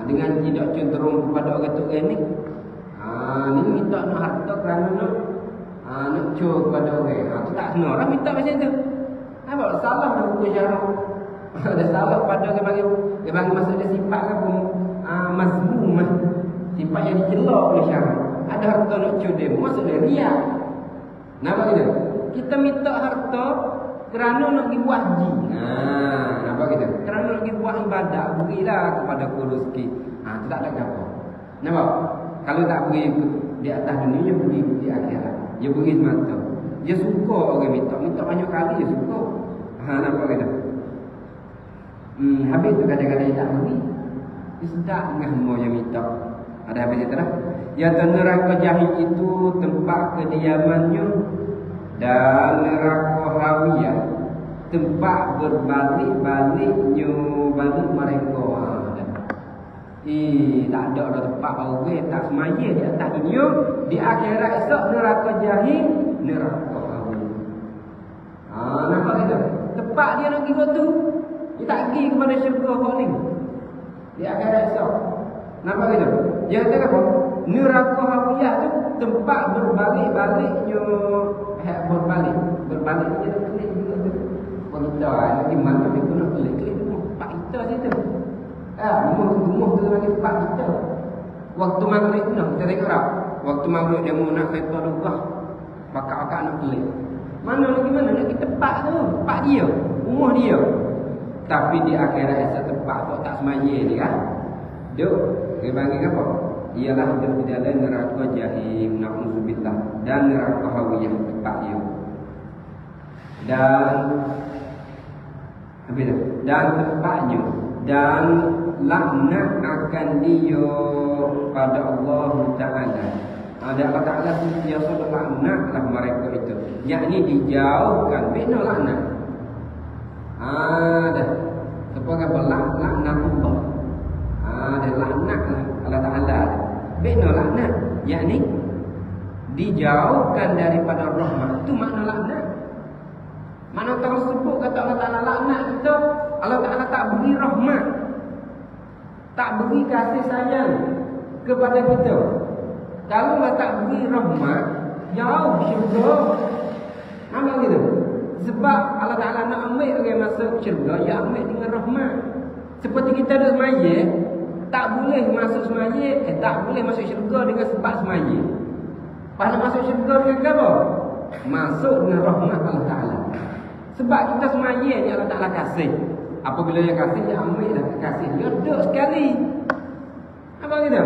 A: Dengan tidak cenderung kepada orang tu ni. Ni minta nak harta kerana nak cur kepada orang. Tu tak kena orang minta macam tu. Apa salah dah hukum syarak. Ada salah pada orang bagi masuk dia sifat apa mazmum. Sifat yang dicelak oleh syarak. Ada harta nak cur dia masuk dia riak. Nampak kita? Kita minta harta kerana nak pergi buat haji. Nampak kita? Kerana nak pergi buat ibadat, berilah kepada rezeki. Tu tak ada apa. Nampak? Kalau tak beri di atas dunia, dia beri di akhirat. Dia beri semata. Dia suka orang minta banyak kali dia suka. Nampak kita? Habis tu kadang-kadang dia tak beri. Dia sedap dengan semua yang minta. Ada habis itu dah. Ya, neraka jahim itu tempat kediamannya dan neraka hawiyah tempat berbalik-baliknya balik mereka. Tak ada tempat orang tak semaya di atas dunia. Di akhirat esok neraka jahim, neraka hawiyah. Nampak kita? Tempat dia nak pergi tu. Dia tak pergi kepada syurga kau ni. Di akhirat esok. Nampak kita? Dia kata apa? Neraka hawiyah tu tempat berbalik-baliknya. Berbalik dia nak klik juga tu. Kita di mana dia nak klik tu? Pak kita situ. Rumah tu lagi pak kita. Waktu maghrib tu kita tengok tak? Waktu maghrib dia mau nak kereta lugah. Bakak-bakak nak klik. Mana nak kita tempat tu? Tempat dia, rumah dia. Tapi di akhirat esok tempat kau tak semaya ni kan? Duk, dia panggil apa? Ialah hidup di dalam neraka jahim, na'udzubillah, dan neraka hawiyah tempat dia. Dan tempatnya dan laknat akan dia pada Allah Ta'ala. Allah Ta'ala sentiasa laknatlah mereka itu. Yakni dijauhkan. Bina laknat. Dah. Sebagai laknatullah. Dah laknat Allah Ta'ala. Bina laknat. Yakni dijauhkan daripada rahmat. Itu makna laknat. Mana tersebut kata Allah Ta'ala laknat kita, Allah Ta'ala tak beri rahmat, tak beri kasih sayang kepada kita. Kalau Allah tak beri rahmat, jauh syurga. Nampak gitu? Sebab Allah Ta'ala nak ambil orang masuk syurga, ya ambil dengan rahmat. Seperti kita duduk semaya, tak boleh masuk semaya, tak boleh masuk syurga dengan sebab semaya. Pada masuk syurga dengan apa? Masuk dengan rahmat Allah Ta'ala. Sebab kita semaya ni Allah Ta'ala kasih. Apabila dia kasih, dia ambil dah kasih. Dia duduk sekali. Apa gitu?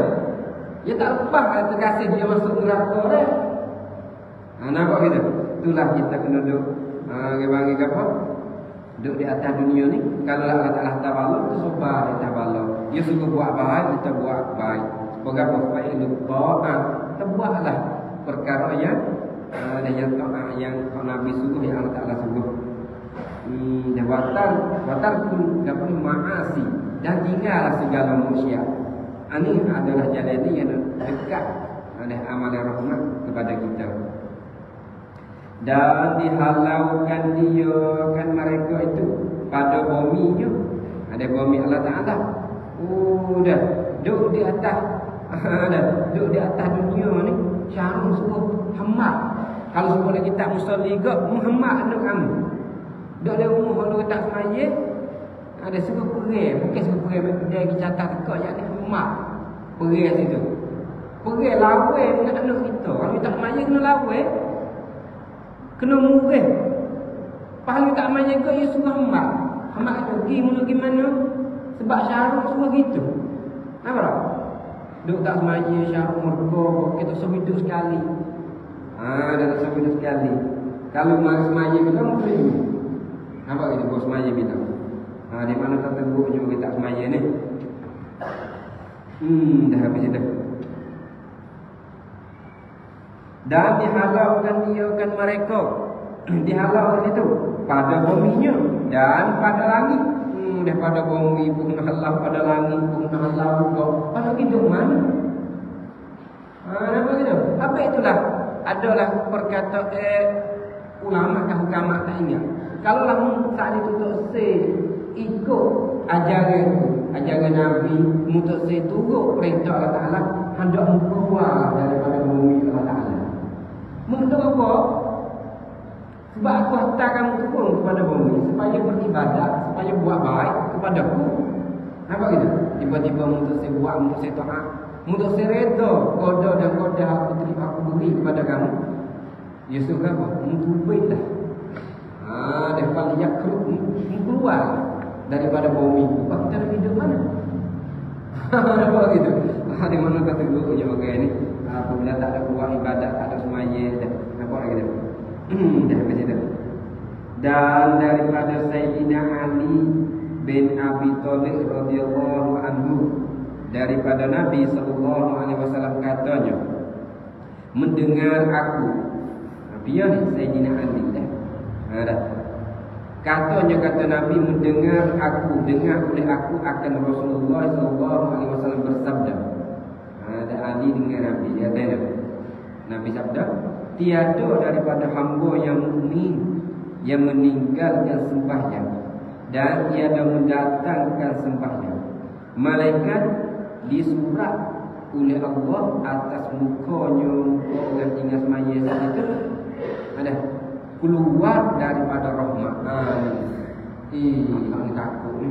A: Dia tak lepas kalau terkasih dia masuk neraka dah. Nampak gitu? Itulah kita kena duduk. Dia panggil apa? Duduk di atas dunia ni. Kalau Allah Ta'ala tabalak, kita sobat di atas balak. Dia suruh buat baik, kita buat baik. Sebagai apa? Fa'ilu ta'at. Kita buatlah perkara yang yang Nabi suruh, yang Allah Ta'ala suruh. Watar pun dapat ma'asi dan tinggallah segala manusia. Ini adalah jalan yang dekat oleh amalan rahmat kepada kita. Dan dihalaukan dia kan mereka itu pada buminya. Ada bumi Allah Ta'ala. Dah duduk di atas duduk di atas dunia ni cara semua hamad. Kalau semua kita musalli ke Muhammad anak kamu. Duduk di rumah kalau tak semaya, ada suka perih. Mungkin suka perih dia pergi catat tekak yang ni hamad. Perih situ. Perih lawai dengan anak kita. Kalau tak semaya kena lawai. Kena murih. Pahala tak semaya ke ia suka hamad. Hamad kata pergi mula gimana? Sebab syarat semua gitu. Nampak tak? Duduk tak semaya, syarat mereka, kita semua hidup sekali. Dah tak semua hidup sekali. Kalau semaya kita mungkin. Nampak kita buat semaya kita. Di mana tertentunya kita semaya ni. Dah habis dah. Dan dihalaukan diakan mereka. Dihalaukan itu pada buminya dan pada langit. Daripada bumi pun halau, pada langit pun halau juga. Pada hidup mana? Nampak gitu? Apa itulah? Adalah perkataan ulama hukama tak ingat. Kalau lah saat itu tak ikut ajaran Nabi untuk saya turut perintah Allah Ta'ala hendak keluar daripada bumi Allah Ta'ala. Untuk apa? Sebab aku hantar kamu turun kepada bumi supaya beribadat, supaya buat baik kepada aku. Nampak gitu? Tiba-tiba untuk saya buat, untuk saya taat, untuk saya reda koda dan koda aku beri kepada kamu. Yesus apa? Mengubahlah. Dan kalau yakrut keluar daripada bumi. Sebab kita nak hidup mana? Nampak gitu? Di mana kata guru je pakai ni? Apabila tak ada keluar ibadat, tak ada semayang, dah. Nampak lagi dah? Dah macam tu. Dan daripada Sayyidina Ali bin Abi Thalib radhiyallahu anhu, daripada Nabi sallallahu alaihi wasallam katanya, mendengar aku. Nabi ni Sayyidina Ali dah. Dah. Katanya kata Nabi, mendengar oleh aku akan Rasulullah sallallahu alaihi wasallam bersabda. Ada Ali dengan Nabi, dia kata Nabi sabda, tiada daripada hamba yang mukmin yang meninggalkan sembahyang dan tiada mendatangkan sembahyang, malaikat disurat oleh Allah atas mukanya muka orang tinggal sembahyang itu ada keluar daripada rahmat. Ini takut ni.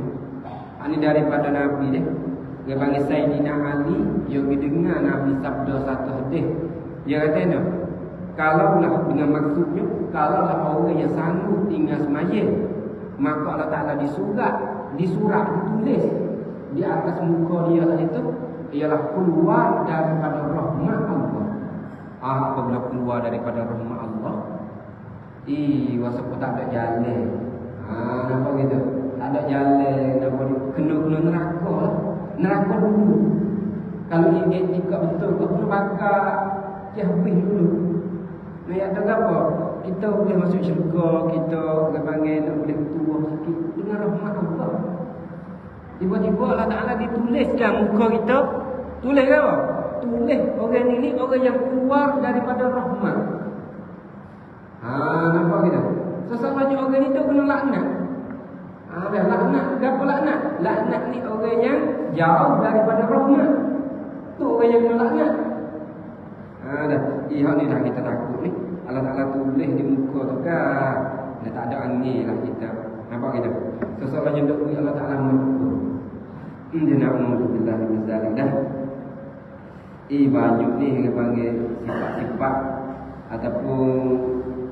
A: Ini daripada Nabi dia. Dia panggil Sayyidina Ali, yang dengar Nabi sabda satu hadis. Dia kata ni, kalaulah dengan maksudnya, kalaulah orang yang sanggup tinggal semayang, maka Allah Ta'ala disurat ditulis di atas muka dia itu ialah keluar daripada rahmat Allah. Apabila keluar daripada rahmat Allah, wasap tak ada jalan. Nampak gitu? Tak ada jalan, nampak kena neraka lah. Neraka dulu. Kalau ingin ikut betul, kau kena bakar habis dulu. Nak tahu apa? Kita boleh masuk syurga, kita panggil nak boleh tua sikit dengan rahmat Allah. Tiba-tiba Allah Ta'ala dituliskan muka kita. Tulis apa? Tulis orang ini orang yang keluar daripada rahmat. Nampak kita? Sesamanya orang itu kena laknat. Laknat. Kenapa laknat? Laknat ni orang yang jauh daripada rahmat. Tu orang yang kena laknat. Hak ni dah kita takut ni. Allah Ta'ala tulis di muka tu kan. Dah tak ada angin lah kita. Nampak kita? Seseorang yang duk Allah Ta'ala menegur. Dia nak mengubillah min zalik dah. Banyak ni dia panggil sifat-sifat ataupun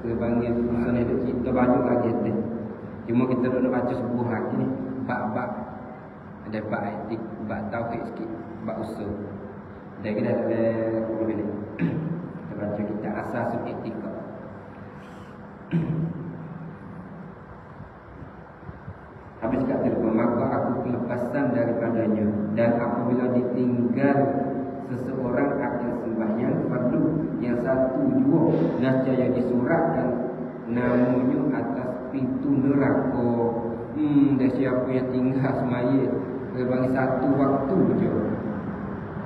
A: dia panggil urusan hidup kita banyak lagi ada. Cuma kita nak baca sebuah lagi ni, bab-bab. Ada bab etik, bab tauhid sikit, bab usul. Dan kita ada ni. Kita baca kita asasul etika. Habis kata dia, maka aku kelepasan daripadanya, dan apabila ditinggal seseorang akan sembahyang fardu yang satu dua, nescaya disuratkan namanya atas pintu neraka. Dan siapa yang tinggal sembahyang bagi satu waktu je,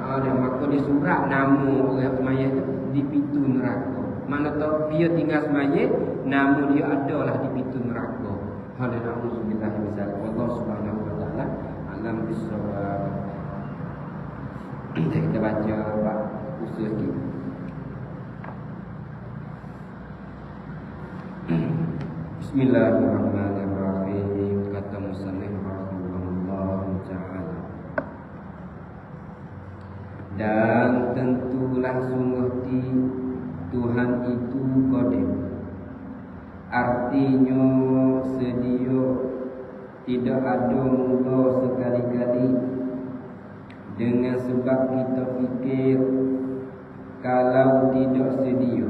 A: dan maka disurat nama orang sembahyang di pintu neraka. Mana tahu dia tinggal sembahyang, nama dia adalah di pintu neraka. Hadirin auzubillahi min zalik. Wallahu subhanahu wa ta'ala alam bissawab. Kita baca bab usul sikit. Bismillahirrahmanirrahim. Kata musannif rahimahullah ta'ala. Dan tentulah sungguh Tuhan itu qadir. Artinya sedia, tidak ada mula sekali-kali. Dengan sebab kita fikir, kalau tidak sedia,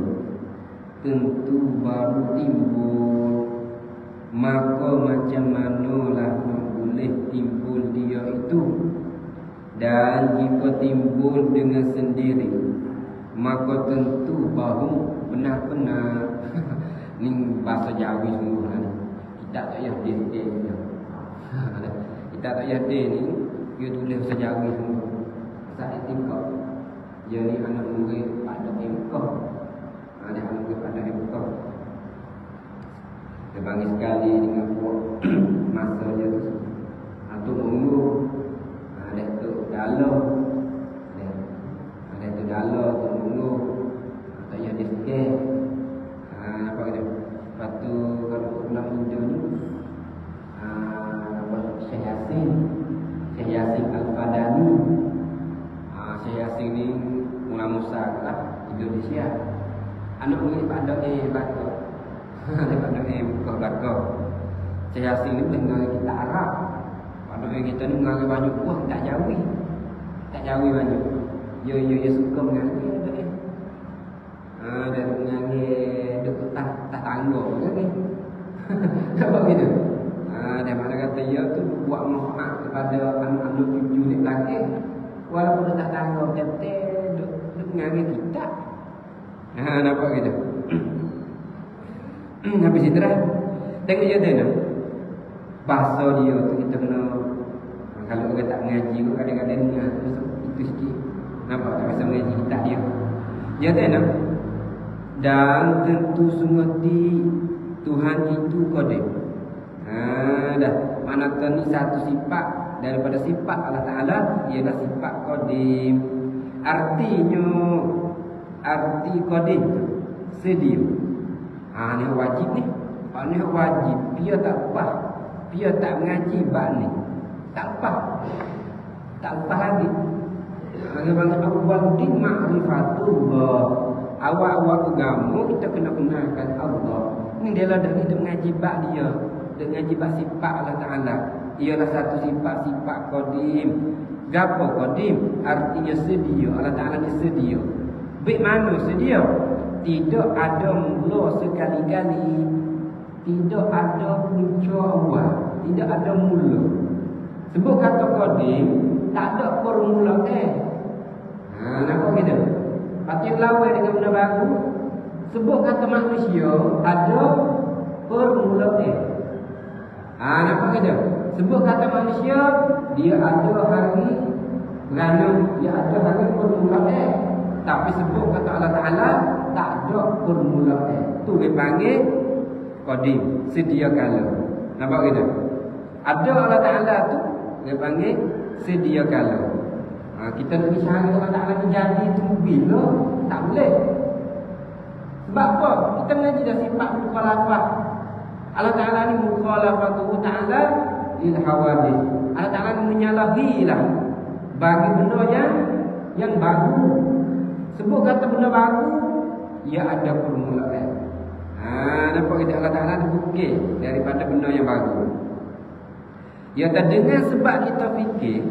A: tentu baru timbul. Maka macam manalah boleh timbul dia itu. Dan jika timbul dengan sendiri, maka tentu baru benar-benar. Ni bahasa Jawi semua ni. Kita tak payah dia. Kita tak payah dia ni. Dia tulis bahasa Jawi semua. Bahasa etika. Dia ni anak murid pada MK. Ada anak murid pada MK. Dia panggil sekali dengan buat masa dia tu. Atau lah Indonesia. Anak ni pada belakang. Pada buka belakang. Saya asing ni dengar kita Arab. Pada kita ni dengar banyak buah tak Jawi. Tak Jawi banyak. Ya suka mengaji ada ni. Dan mengaji duk tak tangga kan ni. Apa gitu? Dan mana kata ya tu buat mohon kepada anak-anak cucu ni belakang. Walaupun tak tangga betul duk mengaji kita. Nampak gitu. Habis itu dah. Tengok je tu nak. Bahasa dia tu kita kena. Kalau orang tak mengaji tu kadang-kadang dengar itu sikit. Nampak tak rasa mengaji tak dia. Dia tu nak. Dan tentu sungguh Tuhan itu qadir. Dah. Manakah ni satu sifat daripada sifat Allah Ta'ala ialah sifat qadim. Arti qadim tu sedia. Ni wajib ni. Ni wajib. Dia tak apa. Dia tak mengaji bab ni. Tak apa. Tak apa lagi. Bagaimana awal din ma'rifatullah. Awal-awal agama kita kena kenalkan Allah. Ni dia lah dah kita mengaji bab dia. Dia mengaji bab sifat Allah Ta'ala. Ialah satu sifat qadim. Gapo qadim? Artinya sedia. Allah Ta'ala ni sedia. Baik mana sedia? Tidak ada mula sekali-kali. Tidak ada punca awal. Tidak ada mula. Sebut kata qadim, tak ada permulaan. Nampak gitu? Pati lawan dengan benda baru. Sebut kata manusia, ada permulaan. Nampak gitu? Sebut kata manusia, dia ada hari kerana dia ada hari permulaan. Tapi sebut kata Allah Ta'ala, tak ada permulaan. Tu dia panggil qadim, sedia kala. Nampak gitu? Ada Allah Ta'ala tu dia panggil sedia kala. Kita nak cari Allah Ta'ala ni jadi tu bila tak boleh. Sebab apa? Kita mengaji dah sifat mukhalafah. Allah Ta'ala ni mukhalafatuhu ta'ala lil hawadith. Allah Ta'ala ni menyalahilah bagi benda yang baru. Sebut kata benda baru, ia ada permulaan. Nampak kita Allah Ta'ala bukit daripada benda yang baru. Ya tak dengan sebab kita fikir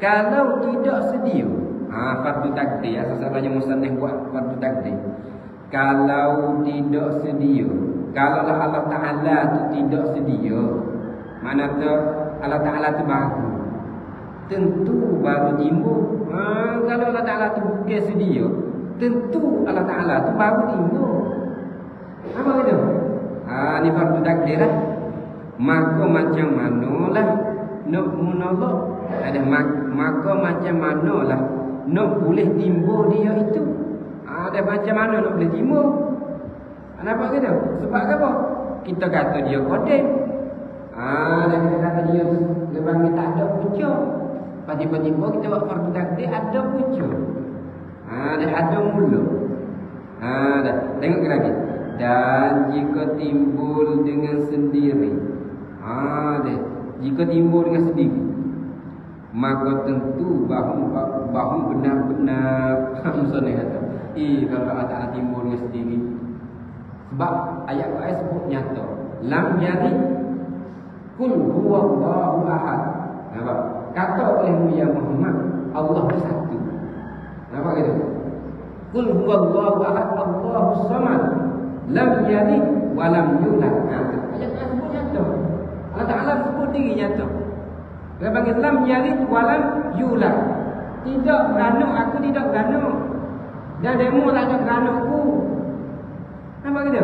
A: kalau tidak sedia. Fardu takdir. Asal-asalnya musannif buat fardu takdir. Kalau tidak sedia, kalaulah Allah Ta'ala tu tidak sedia, mana tu Allah Ta'ala tu baru, tentu baru timbul. Kalau Allah Ta'ala tu bukan sedia, tentu Allah Ta'ala tu baru timbul. Apa kata? Ni fardu takdir lah. Maka macam manalah nak menolak. Maka macam manalah nak boleh timbul dia itu. Ada macam mana nak boleh timbul? Nampak kata? Sebab apa? Kita kata dia qadim. Dan kita kata dia panggil tak ada punca. Tiba-tiba kita buat fardu takdir ada punca. Dan ada mula. Dah. Tengok lagi. Dan jika timbul dengan sendiri. Jika timbul dengan sendiri, maka tentu bahu benar-benar Musa ni kata, kalau Allah Ta'ala timbul dengan sendiri. Sebab ayat sebut nyata, lam yalid kul huwallahu ahad. Nampak? Kata oleh Muhammad Muhammad, Allah satu. Nampak gitu? Kul huwallahu ahad, Allahus samad, lam yalid wa lam yulad. Ayat sebut nyata. Allah Ta'ala sebut diri nyata. Dia panggil lam yalid wa lam yulad. Tidak beranak, aku tidak beranak. Dan demo tak ada beranakku. Nampak gitu?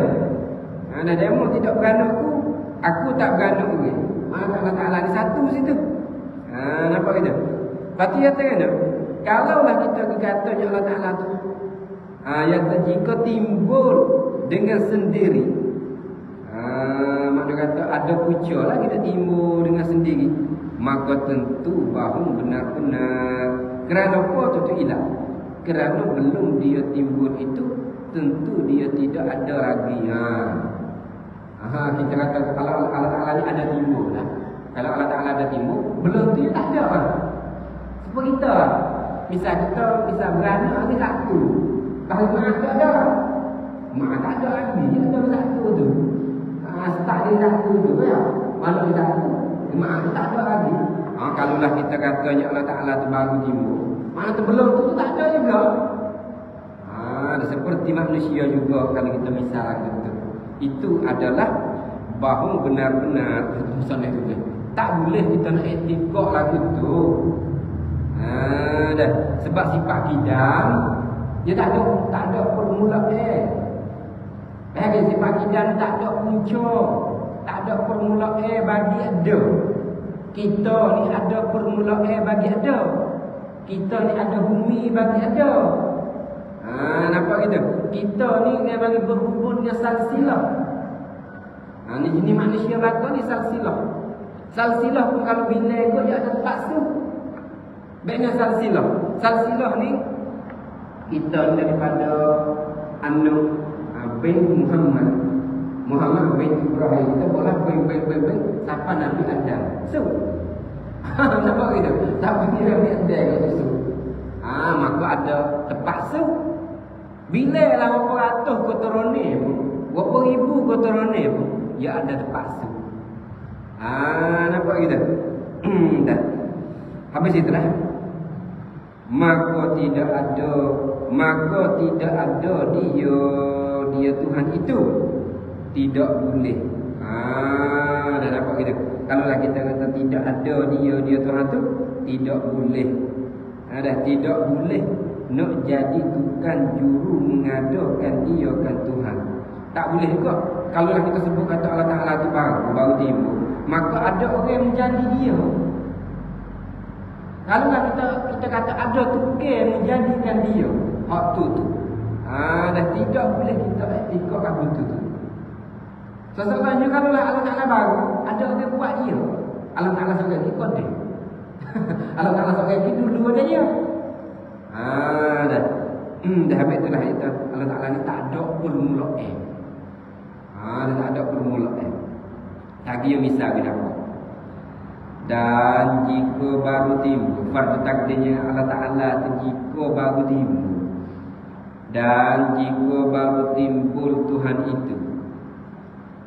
A: Dan demo tidak beranakku, aku tak beranak lagi. Maka Allah Ta'ala ni satu situ. Nampak gitu? Berarti kata kena, kalaulah kita katanya Allah Ta'ala tu yang jika timbul dengan sendiri, makna kata ada punca lah kita timbul dengan sendiri, maka tentu bahu benar-benar. Kerana apa tu hilang? Kerana belum dia timbul itu, tentu dia tidak ada lagi. Kita kata kalau Allah Ta'ala ni ada timbul lah. Kalau Allah Ta'ala ada timbul, belum dia tak ada lah. Seperti kita, misal kita bisa beranak ada satu. Kalau maaf tak ada. Maaf tak ada lagi. Dia ada satu tu. Start dia satu tu ya. Malu dia satu. Maaf tak ada lagi. Kalaulah kita katanya Allah Ta'ala tu baru timbul. Mana sebelum tu tak ada juga. Seperti manusia juga kalau kita misal gitu. Itu adalah bahawa benar-benar misalnya itu. Tak boleh kita nak etikok lagu tu. Dah. Sebab sifat kidam dia tak ada permulaan. Bagi sifat kidam tak ada punca, tak ada permulaan bagi ada. Kita ni ada permulaan bagi ada. Kita ni ada bumi bagi ada. Nampak gitu? Kita ni dia bagi berhubung dengan salsilah. Ni jenis manusia belaka ni salsilah. Salsilah pun kalau bila ikut dia ada terpaksa. Baiknya salsilah. Salsilah ni kita ni daripada anak bin Muhammad bin Ibrahim. Kita boleh bin siapa Nabi Adam. So nampak gitu? Siapa ni Nabi Adam kat situ? Maka ada terpaksa. Bila lah berapa ratus kotorone pun, berapa ribu kotorone pun, ya ada terpaksa. Nampak gitu? Dah. Habis itulah. Maka tidak ada dia Tuhan itu. Tidak boleh. Dah nampak gitu? Kalau lah kita kata tidak ada dia Tuhan tu, tidak boleh. Dah tidak boleh nak jadi tukang juru mengadakan dia kan Tuhan. Tak boleh juga. Kalau lah kita sebut kata Allah Ta'ala tu baru timbul, maka ada orang yang menjadi dia. Kalau lah kita kata ada tukang yang menjadikan dia, hak tu. Dah tidak boleh kita ikut lagu tu. Sebenarnya kalau lah Allah Ta'ala baru, ada orang buat dia. Allah Ta'ala seorang lagi kodek. Allah Ta'ala seorang lagi dulu ada dia. Dah habis itulah itu. Allah Ta'ala ni tak ada permulaan. Dia tak ada permulaan. Lagi yang misal bila apa. Dan jika baru timbul, fardu takdirnya Allah Ta'ala tu jika baru timbul. Dan jika baru timbul Tuhan itu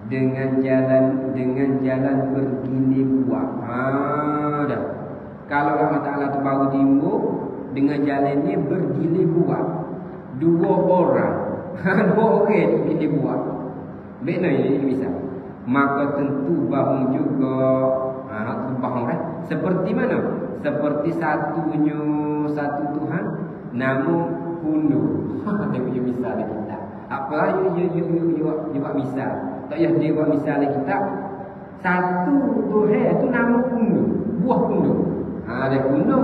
A: dengan jalan bergili buat. Dah. Kalau Allah Ta'ala tu baru timbul dengan jalannya bergili buat. Dua orang bergili buat. Bagaimana ini bisa? Maka tentu bahu juga. Bahu kan? Seperti mana? Seperti satu Tuhan, namun kuno. Dia punya misal kita. Apa you buat misal? Tak payah dia buat misal kita. Satu Tuhan tu nama kuno, buah kuno. Dia kuno.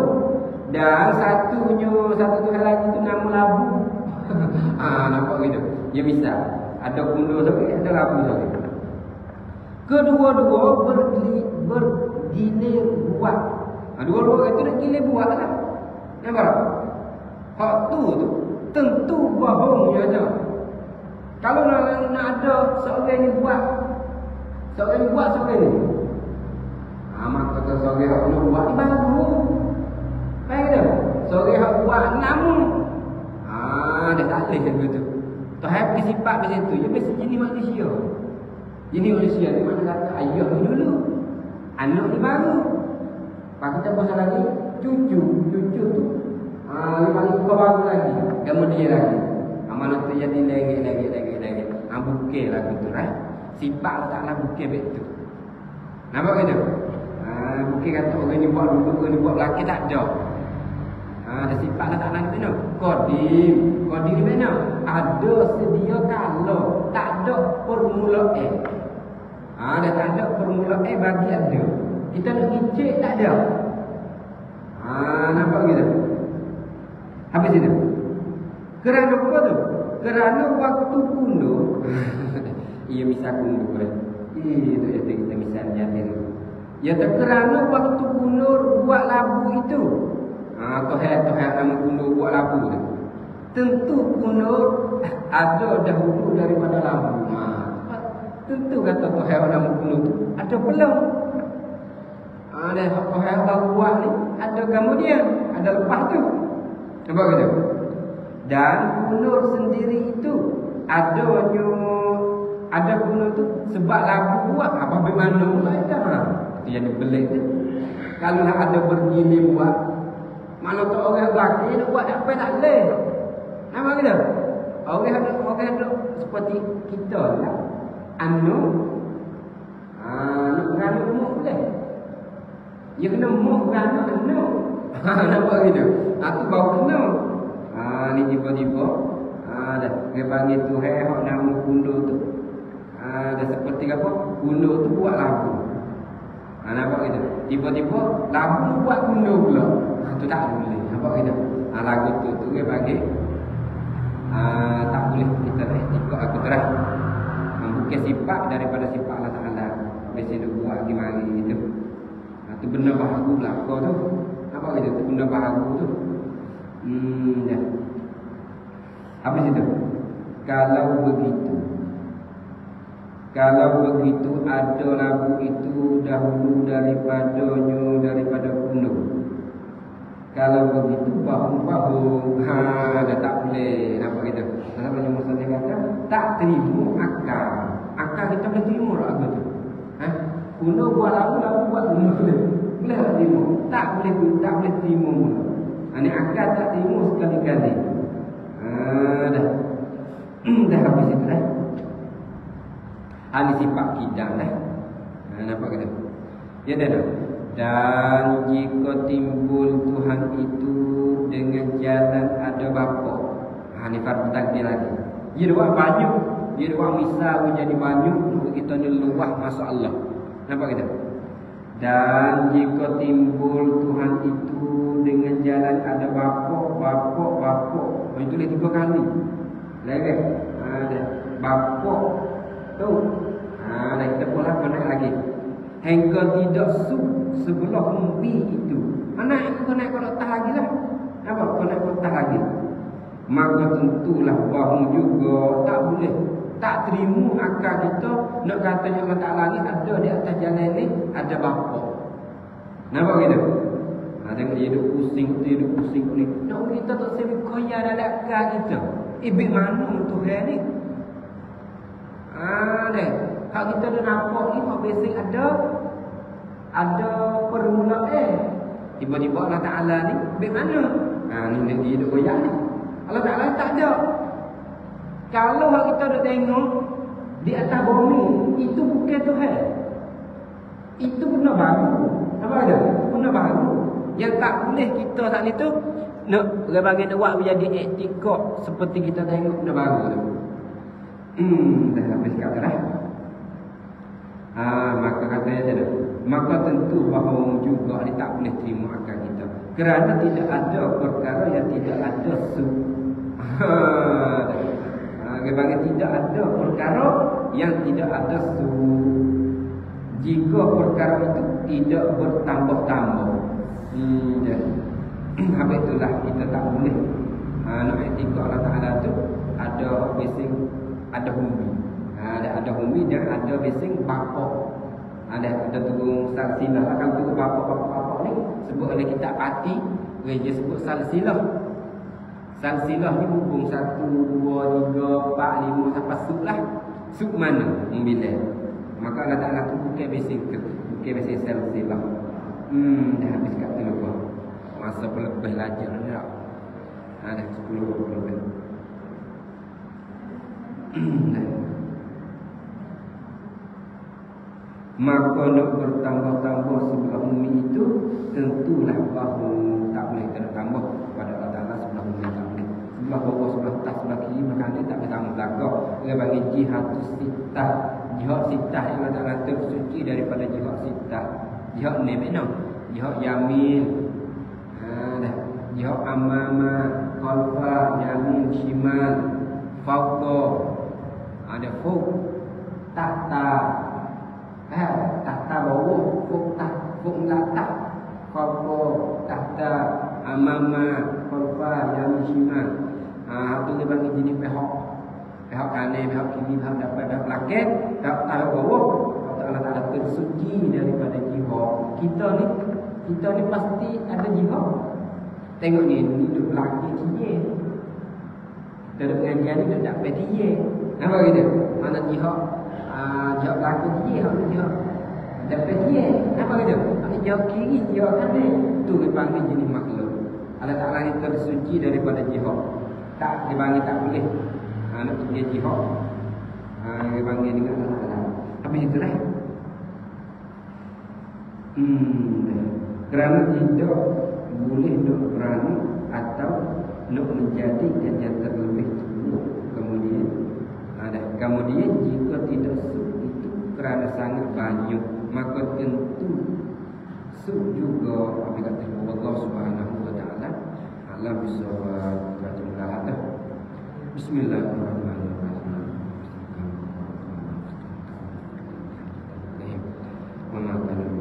A: Dan satu Tuhan lagi tu nama labu. Nampak gitu. Dia misal. Ada kuno sekali, ada labu sekali. Kedua-dua bergilir buat. Dua-dua itu nak gilir buat lah. Nampak? Hak tu tentu bohongnya aja. Kalau nak ada seorang ni buat, seorang ni. Maka kata seorang yang nak buat ni baru. Baik dah. Seorang yang buat namun. Dia tak boleh macam tu. Tuhan sifat macam tu. Dia mesti jenis manusia. Jenis manusia ni mana kata ayah ni dulu, anak ni baru. Pak kita pasal lagi cucu tu. Paling kau baru lagi. Kemudian lagi. Mana tu jadi lagi. Bukan lagu tu right. Sifat taklah bukan betul. Nampak gitu? Bukan kata orang ni buat dulu, orang ni buat lelaki tak ada. Ada sifat tak nak kita nak. Qadim ni mana? Ada sedia kalau tak ada permulaan. Dah tak ada permulaan bagi ada. Kita nak icik tak ada. Nampak gitu? Habis itu. Kerana apa tu? Kerana waktu kuno. Ia misal kuno kan. Itu yang kita misalnya dulu. Ya kerana waktu kuno buat labu itu. Tuhan nama kuno buat labu tu. Tentu kuno ada dahulu daripada labu. Tentu kata Tuhan nama kuno tu ada belum. Ada Tuhan baru buat ni ada kemudian, ada lepas tu. Nampak gitu? Dan kunur sendiri itu ada kunur tu sebab labu buat apa bagaimana pula dah. Yang dibeli tu kalau ada bergili buat mana tu orang lelaki nak buat apa tak boleh. Nampak kita? Orang ada seperti kita lah. Nak beranak muk boleh. Ya kena muk beranak anak. Nampak gitu? Aku baru kena. Ni tiba-tiba dah dia panggil tu hak nama kundur tu. Dah seperti apa? Kundur tu buat labu. Nampak gitu? Tiba-tiba labu buat kundur pula. Tu tak boleh. Nampak gitu? Lagu tu dia panggil tak boleh kita ikut aku terah. Bukan sifat daripada sifat Allah Ta'ala. Biasa dia buat di mari itu. Tu benda bahagu belakang tu. Nampak gitu? Tu benda bahagu tu. Dah. Habis itu. Kalau begitu ada labu itu dahulu daripada gunung. Kalau begitu bahu-bahu dah tak boleh. Nampak kita. Kenapa yang Musa kata tak terima akal. Akal kita boleh terima lagu tu. Gunung buat labu buat gunung boleh. Boleh tak terima? Tak boleh terima mula. Ini akal tak terima sekali-kali. Dah. Dah habis itu dah. Ini sifat kidam dah. Nampak kata? Ya dah. Dan jika timbul Tuhan itu dengan jalan ada bapa. Ini fardu takdir lagi. Dia buat banyak. Dia buat misal menjadi banyak untuk kita ni luah masuk Allah. Nampak kita? Dan jika timbul Tuhan itu dengan jalan ada bapa. Itu dah 3 kali. Lagi. Ada bapa. Tu. Dah kita pula connect lagi. Hingga tidak sebelah umbi itu. Mana aku connect kalau tak lagi lah. Apa? Connect tak lagi. Maka tentulah bahu juga tak boleh. Tak terima akal kita nak katanya Allah Ta'ala ni ada di atas jalan ni ada bapa. Nampak gitu? Tengok dia duduk pusing ni. Nak kita tak sebut koya dalam akal kita. Ibik mana Tuhan ni? Deh. Kalau kita dah nampak ni, hak basic ada permulaan. Tiba-tiba Allah Ta'ala ni ibik mana? Ni dia duduk koya ni. Allah Ta'ala tak ada. Kalau kita dah tengok di atas bumi, itu bukan Tuhan. Itu benda baru. Apa kata? Benda baru. Yang tak boleh kita saat itu nak bagi nak buat menjadi etikot seperti kita tengok benda baru tu. Dah habis kata dah. Maka katanya dia maka tentu bahawa juga dia tak boleh terima akal kita. Kerana tidak ada perkara yang tidak ada bagi tidak ada perkara yang tidak ada jika perkara itu tidak bertambah-tambah. Habis itulah kita tak boleh nak etika Allah Ta'ala tu ada bising, ada humi. Ada humi dan ada bising bapa. Ada turun salsilah. Kalau turun bapa ni sebut oleh kitab Pati, dia sebut salsilah. Salsilah ni hubung 1, 2, 3, 4, 5 sampai sub lah. Sub mana? Bila. Maka Allah Ta'ala tu bukan bising salsilah. Dah habis kat tu lupa. Masa lebih belajar dah. Dah 10-20 minit. Maka nak bertambah-tambah sebelah bumi itu tentulah bahawa tak boleh kena tambah pada Allah Ta'ala sebelah bumi tak boleh. Sebelah bawah, sebelah atas, sebelah kiri maka dia tak boleh tambah belakang. Dia bagi jihad sitah. Jihad sitah yang Allah Ta'ala tersuci daripada jihad sitah. Jihad ni mana? Jihad yamin. Jihad amama, khalfa, yamin, shimal, fawqa. Ada fawq, tahta. Tahta bawah, fawq latak, fawqa, tahta, amama, khalfa, yamin, shimal. Itu dia bagi jenis pihak kanan, pihak kiri, pihak depan, pihak belakang, pihak bawah. Allah Ta'ala tersuci daripada jihad. Kita ni pasti ada jihad. Tengok ni duduk lagi kini. Dalam pengajian ni tak dapat dia. Apa gitu? Mana jihad? Jihad belakang dia, jihad dapat dia. Apa gitu? Ini jihad kiri, jihad kanan. Tu dipanggil jenis makhluk. Allah Ta'ala ni tersuci daripada jihad. Tak dipanggil tak boleh. Nak pergi jihad. Dipanggil dengan Allah Ta'ala. Tapi itulah. Kerana tidak boleh nak berani atau nak menjadikan yang terlebih tua. Kemudian jika tidak suk itu kerana sangat banyak, maka tentu suk juga apa kata Allah Subhanahu wa taala. Allah bisa berjumlah. Bismillahirrahmanirrahim.